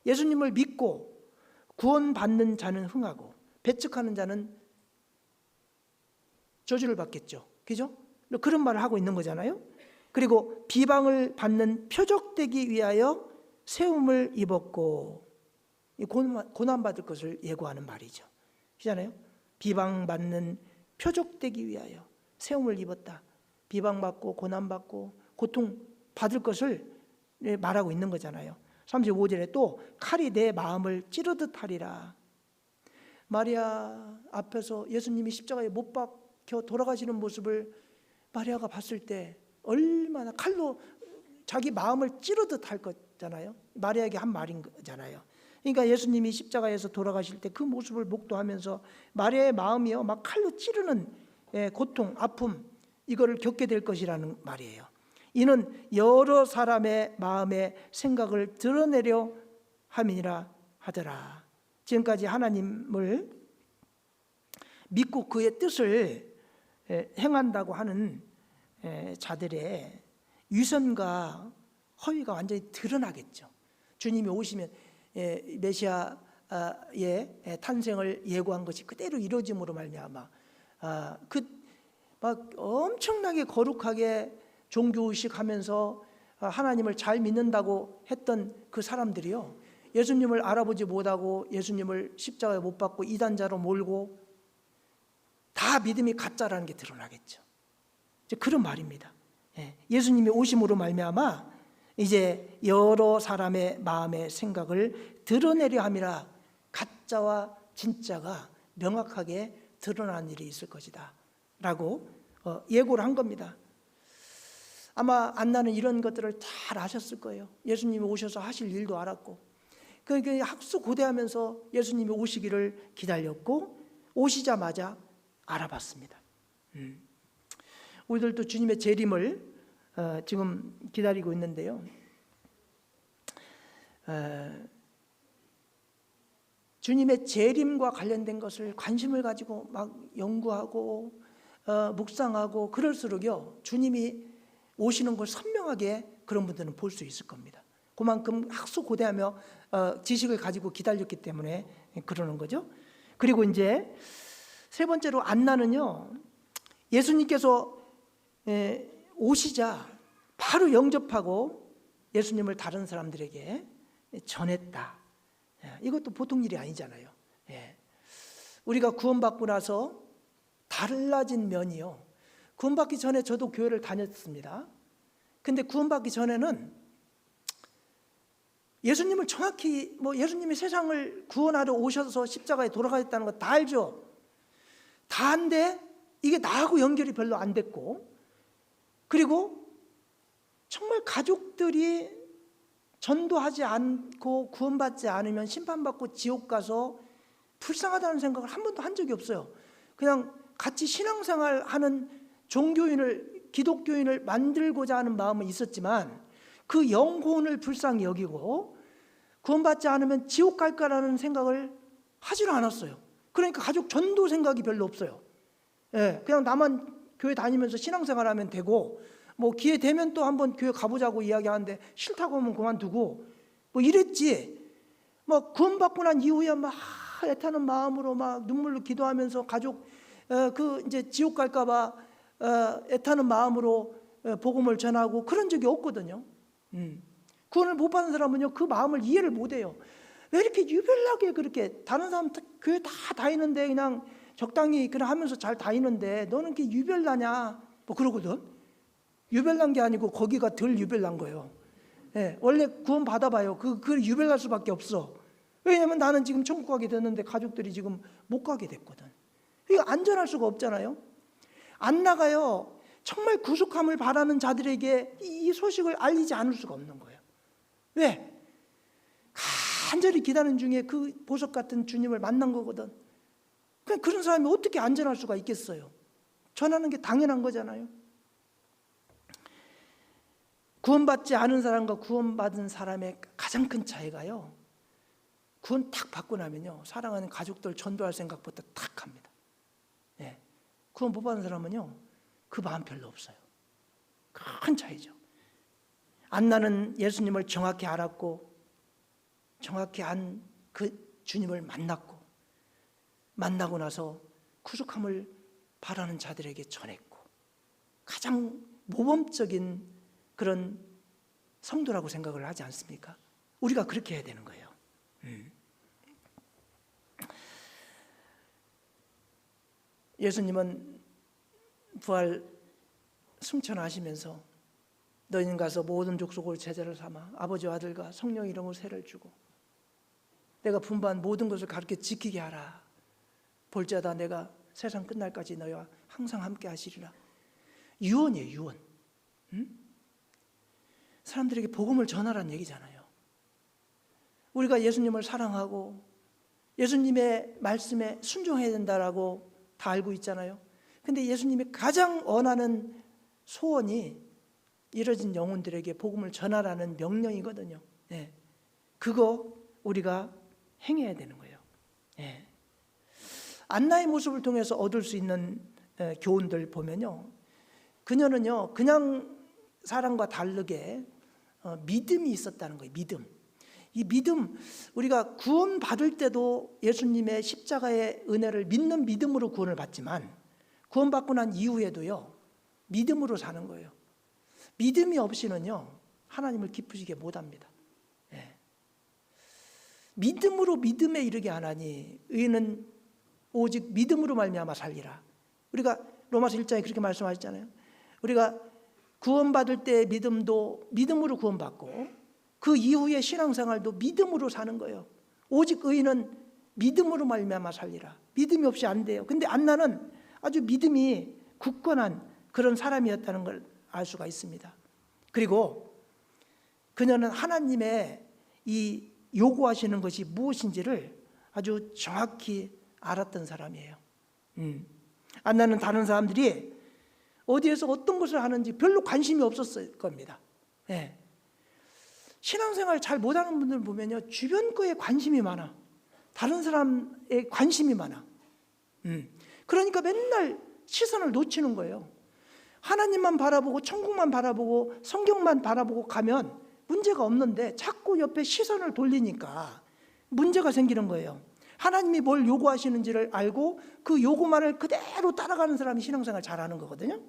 예수님을 믿고 구원받는 자는 흥하고 배척하는 자는 저주를 받겠죠. 그죠? 그런 말을 하고 있는 거잖아요. 그리고 비방을 받는 표적되기 위하여 세움을 입었고, 고난받을 것을 예고하는 말이죠. 그잖아요. 비방받는 표적되기 위하여 세움을 입었다. 비방받고 고난받고 고통받을 것을 말하고 있는 거잖아요. 35절에 또 칼이 내 마음을 찌르듯 하리라. 마리아 앞에서 예수님이 십자가에 못 박혀 돌아가시는 모습을 마리아가 봤을 때 얼마나 칼로 자기 마음을 찌르듯 할 거잖아요. 마리아에게 한 말인 거잖아요. 그러니까 예수님이 십자가에서 돌아가실 때 그 모습을 목도하면서 마리아의 마음이요 막 칼로 찌르는 고통, 아픔, 이거를 겪게 될 것이라는 말이에요. 이는 여러 사람의 마음의 생각을 드러내려 함이니라 하더라. 지금까지 하나님을 믿고 그의 뜻을 행한다고 하는 자들의 위선과 허위가 완전히 드러나겠죠. 주님이 오시면 메시아의 탄생을 예고한 것이 그대로 이루어짐으로 말미암아 막 엄청나게 거룩하게 종교의식하면서 하나님을 잘 믿는다고 했던 그 사람들이요, 예수님을 알아보지 못하고 예수님을 십자가에 못 박고 이단자로 몰고 다 믿음이 가짜라는 게 드러나겠죠. 이제 그런 말입니다. 예수님이 오심으로 말미암아 이제 여러 사람의 마음의 생각을 드러내려 함이라, 가짜와 진짜가 명확하게 드러난 일이 있을 것이다 라고 예고를 한 겁니다. 아마 안나는 이런 것들을 잘 아셨을 거예요. 예수님이 오셔서 하실 일도 알았고, 그러니까 학수고대하면서 예수님이 오시기를 기다렸고 오시자마자 알아봤습니다. 우리들도 주님의 재림을 지금 기다리고 있는데요, 주님의 재림과 관련된 것을 관심을 가지고 막 연구하고 묵상하고 그럴수록요, 주님이 오시는 걸 선명하게 그런 분들은 볼 수 있을 겁니다. 그만큼 학수고대하며 지식을 가지고 기다렸기 때문에 그러는 거죠. 그리고 이제 세 번째로 안나는요, 예수님께서 오시자 바로 영접하고 예수님을 다른 사람들에게 전했다. 이것도 보통 일이 아니잖아요. 우리가 구원받고 나서 달라진 면이요. 구원받기 전에 저도 교회를 다녔습니다. 근데 구원받기 전에는 예수님을 정확히 예수님이 세상을 구원하러 오셔서 십자가에 돌아가셨다는 거 다 알죠. 다 안데 이게 나하고 연결이 별로 안 됐고, 그리고 정말 가족들이 전도하지 않고 구원받지 않으면 심판받고 지옥 가서 불쌍하다는 생각을 한 번도 한 적이 없어요. 그냥 같이 신앙생활하는 기독교인을 만들고자 하는 마음은 있었지만 그 영혼을 불쌍히 여기고 구원받지 않으면 지옥 갈 거라는 생각을 하지를 않았어요. 그러니까 가족 전도 생각이 별로 없어요. 그냥 나만 교회 다니면서 신앙생활하면 되고, 기회 되면 또 한번 교회 가보자고 이야기하는데 싫다고 하면 그만두고 이랬지. 구원받고 난 이후에 막 애타는 마음으로 막 눈물로 기도하면서 가족 이제 지옥 갈까봐 애타는 마음으로 복음을 전하고 그런 적이 없거든요. 구원을 못 받은 사람은요, 그 마음을 이해를 못 해요. 왜 이렇게 유별나게 그렇게 다른 사람 교회 다 다니는데 그냥 적당히 그냥 하면서 잘 다니는데 너는 이렇게 유별나냐 그러거든. 유별난 게 아니고 거기가 덜 유별난 거예요. 원래 구원 받아봐요. 그 유별날 수밖에 없어. 왜냐면 나는 지금 천국 가게 됐는데 가족들이 지금 못 가게 됐거든. 이거 안전할 수가 없잖아요. 안 나가요. 정말 구속함을 바라는 자들에게 이 소식을 알리지 않을 수가 없는 거예요. 왜? 간절히 기다리는 중에 그 보석 같은 주님을 만난 거거든. 그런 사람이 어떻게 안전할 수가 있겠어요? 전하는 게 당연한 거잖아요. 구원받지 않은 사람과 구원받은 사람의 가장 큰 차이가요, 구원 탁 받고 나면요, 사랑하는 가족들 전도할 생각부터 탁 합니다. 구원 못 받은 사람은요, 그 마음 별로 없어요. 큰 차이죠. 안나는 예수님을 정확히 알았고 정확히 안 그 주님을 만나고 나서 구속함을 바라는 자들에게 전했고, 가장 모범적인 그런 성도라고 생각을 하지 않습니까? 우리가 그렇게 해야 되는 거예요. 예수님은 부활 승천하시면서 너희는 가서 모든 족속을 제자를 삼아 아버지와 아들과 성령 이름으로 세를 주고 내가 분부한 모든 것을 가르쳐 지키게 하라. 볼지어다 내가 세상 끝날까지 너희와 항상 함께 하시리라. 유언이에요, 유언. 사람들에게 복음을 전하라는 얘기잖아요. 우리가 예수님을 사랑하고 예수님의 말씀에 순종해야 된다라고 다 알고 있잖아요. 근데 예수님이 가장 원하는 소원이 이뤄진 영혼들에게 복음을 전하라는 명령이거든요. 그거 우리가 행해야 되는 거예요. 안나의 모습을 통해서 얻을 수 있는 교훈들 보면요, 그녀는요 그냥 사람과 다르게 믿음이 있었다는 거예요. 이 믿음, 우리가 구원 받을 때도 예수님의 십자가의 은혜를 믿는 믿음으로 구원을 받지만 구원받고 난 이후에도요 믿음으로 사는 거예요. 믿음이 없이는요 하나님을 기쁘시게 못합니다. 믿음으로 믿음에 이르게 하나니 의인은 오직 믿음으로 말미암아 살리라. 우리가 로마서 1장에 그렇게 말씀하셨잖아요. 우리가 구원받을 때의 믿음도 믿음으로 구원받고 그 이후의 신앙생활도 믿음으로 사는 거예요. 오직 의인은 믿음으로 말미암아 살리라. 믿음이 없이 안 돼요. 근데 안나는 아주 믿음이 굳건한 그런 사람이었다는 걸 알 수가 있습니다. 그리고 그녀는 하나님의 이 요구하시는 것이 무엇인지를 아주 정확히 알았던 사람이에요. 안나는 다른 사람들이 어디에서 어떤 것을 하는지 별로 관심이 없었을 겁니다. 신앙생활 잘 못하는 분들 보면요 주변 거에 관심이 많아. 다른 사람에 관심이 많아. 그러니까 맨날 시선을 놓치는 거예요. 하나님만 바라보고 천국만 바라보고 성경만 바라보고 가면 문제가 없는데 자꾸 옆에 시선을 돌리니까 문제가 생기는 거예요. 하나님이 뭘 요구하시는지를 알고 그 요구만을 그대로 따라가는 사람이 신앙생활 잘하는 거거든요.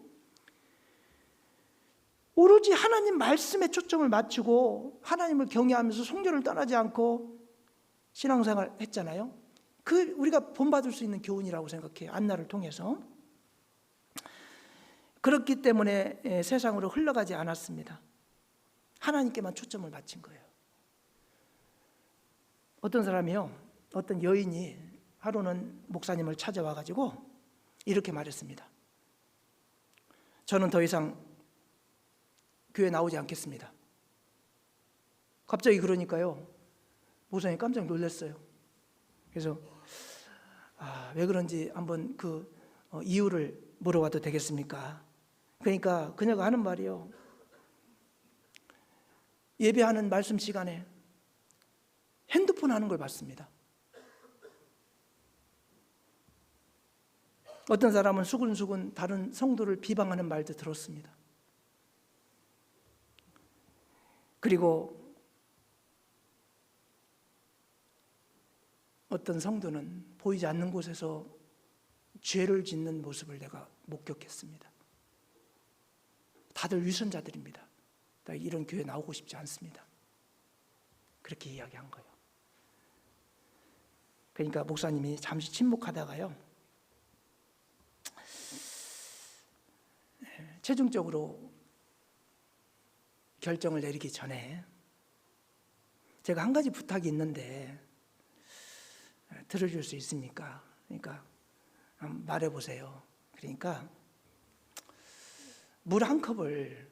오로지 하나님 말씀에 초점을 맞추고 하나님을 경외하면서 성전을 떠나지 않고 신앙생활 했잖아요. 그 우리가 본받을 수 있는 교훈이라고 생각해요. 안나를 통해서. 그렇기 때문에 세상으로 흘러가지 않았습니다. 하나님께만 초점을 맞춘 거예요. 어떤 사람이요, 어떤 여인이 하루는 목사님을 찾아와 가지고 이렇게 말했습니다. 저는 더 이상 교회 나오지 않겠습니다. 갑자기 그러니까요, 목사님이 깜짝 놀랐어요. 그래서 왜 그런지 한번 그 이유를 물어봐도 되겠습니까? 그러니까 그녀가 하는 말이요, 예배하는 말씀 시간에 핸드폰 하는 걸 봤습니다. 어떤 사람은 수근수근 다른 성도를 비방하는 말도 들었습니다. 그리고 어떤 성도는 보이지 않는 곳에서 죄를 짓는 모습을 내가 목격했습니다. 다들 위선자들입니다. 나 이런 교회 나오고 싶지 않습니다. 그렇게 이야기한 거예요. 그러니까 목사님이 잠시 침묵하다가요, 최종적으로 결정을 내리기 전에 제가 한 가지 부탁이 있는데 들어줄 수 있습니까? 그러니까 말해보세요. 그러니까 물 한 컵을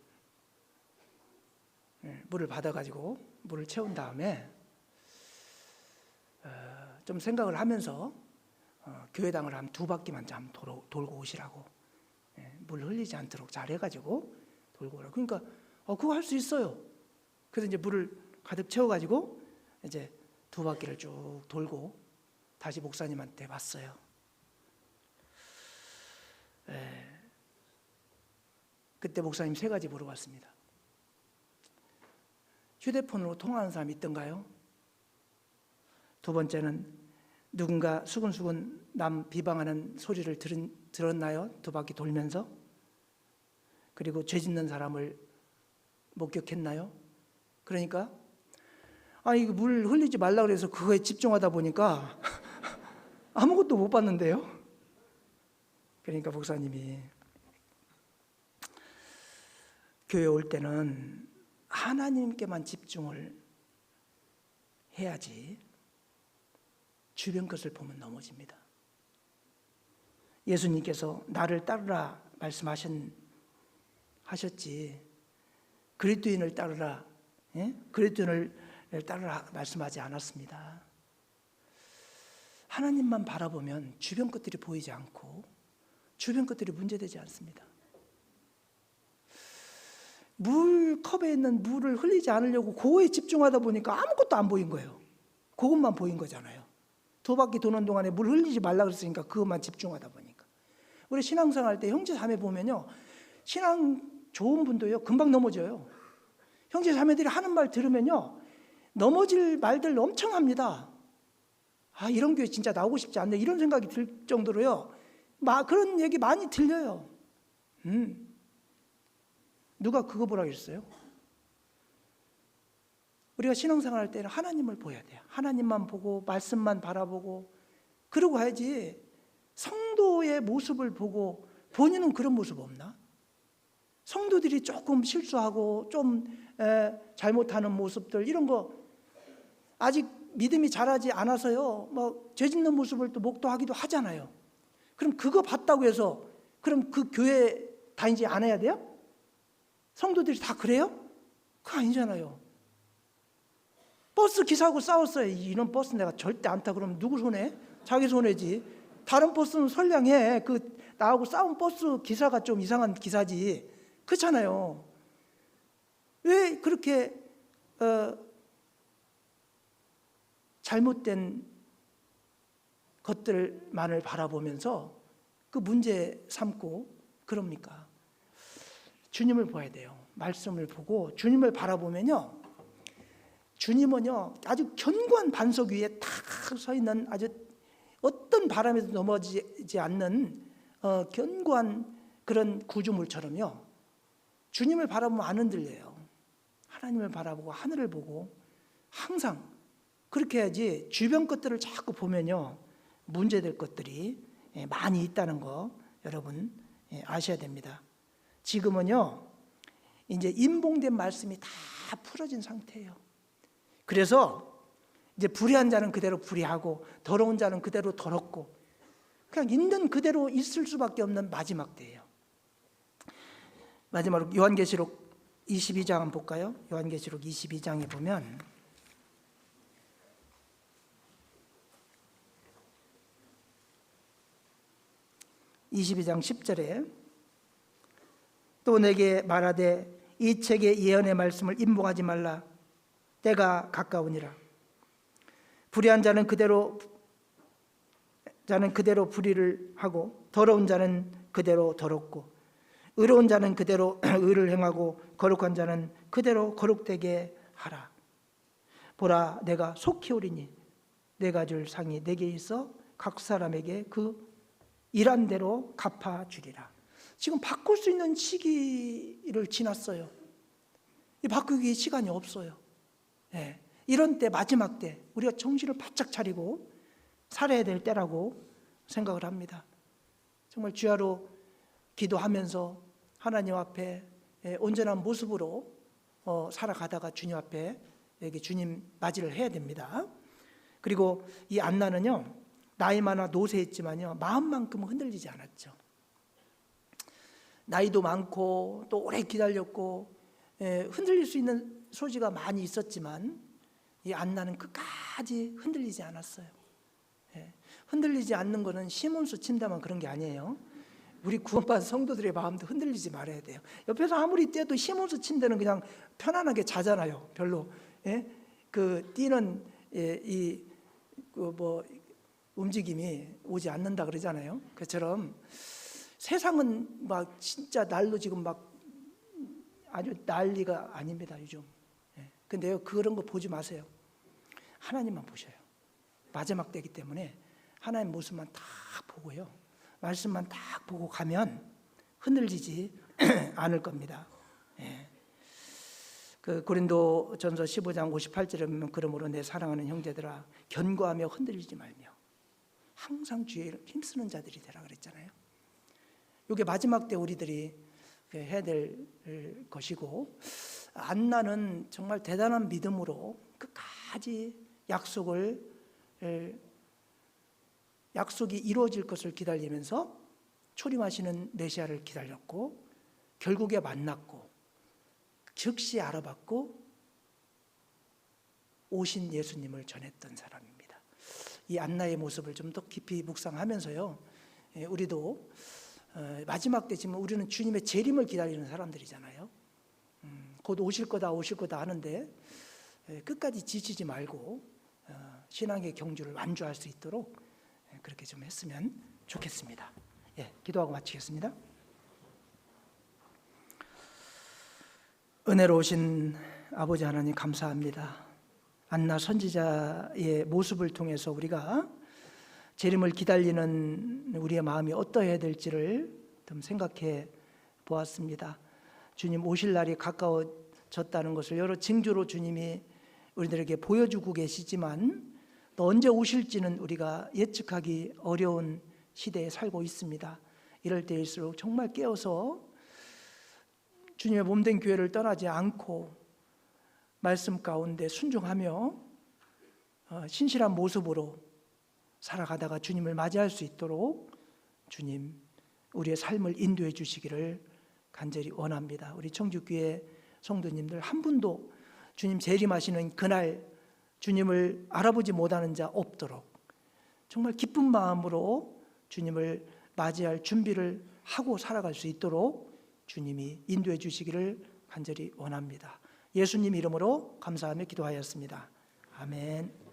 물을 받아가지고 물을 채운 다음에 좀 생각을 하면서 교회당을 한 2바퀴만 좀 돌고 오시라고, 물 흘리지 않도록 잘 해가지고 돌고 오라고. 그러니까 그거 할 수 있어요. 그래서 이제 물을 가득 채워가지고 이제 2바퀴를 쭉 돌고 다시 목사님한테 왔어요. 그때 목사님 3가지 물어봤습니다. 휴대폰으로 통화하는 사람이 있던가요? 2번째는 누군가 수근수근 남 비방하는 소리를 들었나요? 2바퀴 돌면서? 그리고 죄 짓는 사람을 목격했나요? 그러니까 이거 물 흘리지 말라 그래서 그거에 집중하다 보니까 아무것도 못 봤는데요. 그러니까 목사님이 교회 올 때는 하나님께만 집중을 해야지 주변 것을 보면 넘어집니다. 예수님께서 나를 따르라 말씀하셨지 그리스도인을 따르라, 그리스도인을 따르라 말씀하지 않았습니다. 하나님만 바라보면 주변 것들이 보이지 않고 주변 것들이 문제되지 않습니다. 컵에 있는 물을 흘리지 않으려고 그거에 집중하다 보니까 아무것도 안 보인 거예요. 그것만 보인 거잖아요. 2바퀴 도는 동안에 물 흘리지 말라 그랬으니까 그것만 집중하다 보니까. 우리 신앙생활 할 때 형제 자매 보면요, 신앙 좋은 분도요 금방 넘어져요. 형제 자매들이 하는 말 들으면요 넘어질 말들 엄청 합니다. 이런 교회 진짜 나오고 싶지 않네 이런 생각이 들 정도로요 그런 얘기 많이 들려요. 누가 그거 보라 그랬어요? 우리가 신앙생활 할 때는 하나님을 보여야 돼요. 하나님만 보고 말씀만 바라보고 그러고 해야지. 성도의 모습을 보고 본인은 그런 모습 없나? 성도들이 조금 실수하고 좀 잘못하는 모습들 이런 거 아직 믿음이 자라지 않아서요 죄 짓는 모습을 또 목도하기도 하잖아요. 그럼 그거 봤다고 해서 그럼 그 교회 다니지 않아야 돼요? 성도들이 다 그래요? 그거 아니잖아요. 버스 기사하고 싸웠어요. 이런 버스 내가 절대 안 타. 그럼 누구 손해? 자기 손해지. 다른 버스는 선량해. 나하고 싸운 버스 기사가 좀 이상한 기사지. 그렇잖아요. 왜 그렇게 잘못된 것들만을 바라보면서 그 문제 삼고 그럽니까? 주님을 봐야 돼요. 말씀을 보고 주님을 바라보면요, 주님은요 아주 견고한 반석 위에 탁 서 있는 아주 어떤 바람에도 넘어지지 않는 견고한 그런 구주물처럼요. 주님을 바라보면 안 흔들려요. 하나님을 바라보고 하늘을 보고 항상 그렇게 해야지 주변 것들을 자꾸 보면요. 문제될 것들이 많이 있다는 거 여러분 아셔야 됩니다. 지금은요. 이제 인봉된 말씀이 다 풀어진 상태예요. 그래서 이제 불의한 자는 그대로 불의하고 더러운 자는 그대로 더럽고 그냥 있는 그대로 있을 수밖에 없는 마지막 때예요. 마지막으로 요한계시록 22장 한번 볼까요? 요한계시록 22장에 보면 (22장 10절에) 또 내게 말하되 이 책의 예언의 말씀을 인봉하지 말라. 때가 가까우니라. 불의한 자는 그대로 불의를 하고 더러운 자는 그대로 더럽고 의로운 자는 그대로 의를 행하고 거룩한 자는 그대로 거룩되게 하라. 보라, 내가 속히 오리니 내가 줄 상이 내게 있어 각 사람에게 그 일한 대로 갚아주리라. 지금 바꿀 수 있는 시기를 지났어요. 바꾸기 시간이 없어요. 네. 이런 때, 마지막 때 우리가 정신을 바짝 차리고 살아야 될 때라고 생각을 합니다. 정말 주야로 기도하면서 하나님 앞에 온전한 모습으로 살아가다가 주님 앞에 여기 주님 맞이를 해야 됩니다. 그리고 이 안나는요, 나이 많아 노쇠했지만요, 마음만큼은 흔들리지 않았죠. 나이도 많고 또 오래 기다렸고 흔들릴 수 있는 소지가 많이 있었지만 이 안나는 끝까지 흔들리지 않았어요. 흔들리지 않는 것은 시몬수 침대만 그런 게 아니에요. 우리 구원받은 성도들의 마음도 흔들리지 말아야 돼요. 옆에서 아무리 떼도 시몬수 침대는 그냥 편안하게 자잖아요. 별로 그 뛰는 움직임이 오지 않는다 그러잖아요. 그처럼 세상은 막 진짜 날로 지금 막 아주 난리가 아닙니다, 요즘. 근데요, 그런 거 보지 마세요. 하나님만 보셔요. 마지막 때이기 때문에 하나님 모습만 딱 보고요, 말씀만 딱 보고 가면 흔들리지 않을 겁니다. 그 고린도전서 15장 58절에 보면 그러므로 내 사랑하는 형제들아 견고하며 흔들리지 말며 항상 주의 힘쓰는 자들이 되라 그랬잖아요. 이게 마지막 때 우리들이 해야 될 것이고, 안나는 정말 대단한 믿음으로 끝까지 약속이 이루어질 것을 기다리면서 초림하시는 메시아를 기다렸고 결국에 만났고 즉시 알아봤고 오신 예수님을 전했던 사람입니다. 이 안나의 모습을 좀 더 깊이 묵상하면서요, 우리도 마지막 때 지금 우리는 주님의 재림을 기다리는 사람들이잖아요. 곧 오실 거다 하는데 끝까지 지치지 말고 신앙의 경주를 완주할 수 있도록 그렇게 좀 했으면 좋겠습니다. 기도하고 마치겠습니다. 은혜로우신 아버지 하나님 감사합니다. 안나 선지자의 모습을 통해서 우리가 재림을 기다리는 우리의 마음이 어떠해야 될지를 좀 생각해 보았습니다. 주님 오실 날이 가까워졌다는 것을 여러 징조로 주님이 우리들에게 보여주고 계시지만 또 언제 오실지는 우리가 예측하기 어려운 시대에 살고 있습니다. 이럴 때일수록 정말 깨어서 주님의 몸된 교회를 떠나지 않고 말씀 가운데 순종하며 신실한 모습으로 살아가다가 주님을 맞이할 수 있도록 주님 우리의 삶을 인도해 주시기를 간절히 원합니다. 우리 청주교회 성도님들 한 분도 주님 재림하시는 그날 주님을 알아보지 못하는 자 없도록 정말 기쁜 마음으로 주님을 맞이할 준비를 하고 살아갈 수 있도록 주님이 인도해 주시기를 간절히 원합니다. 예수님 이름으로 감사하며 기도하였습니다. 아멘.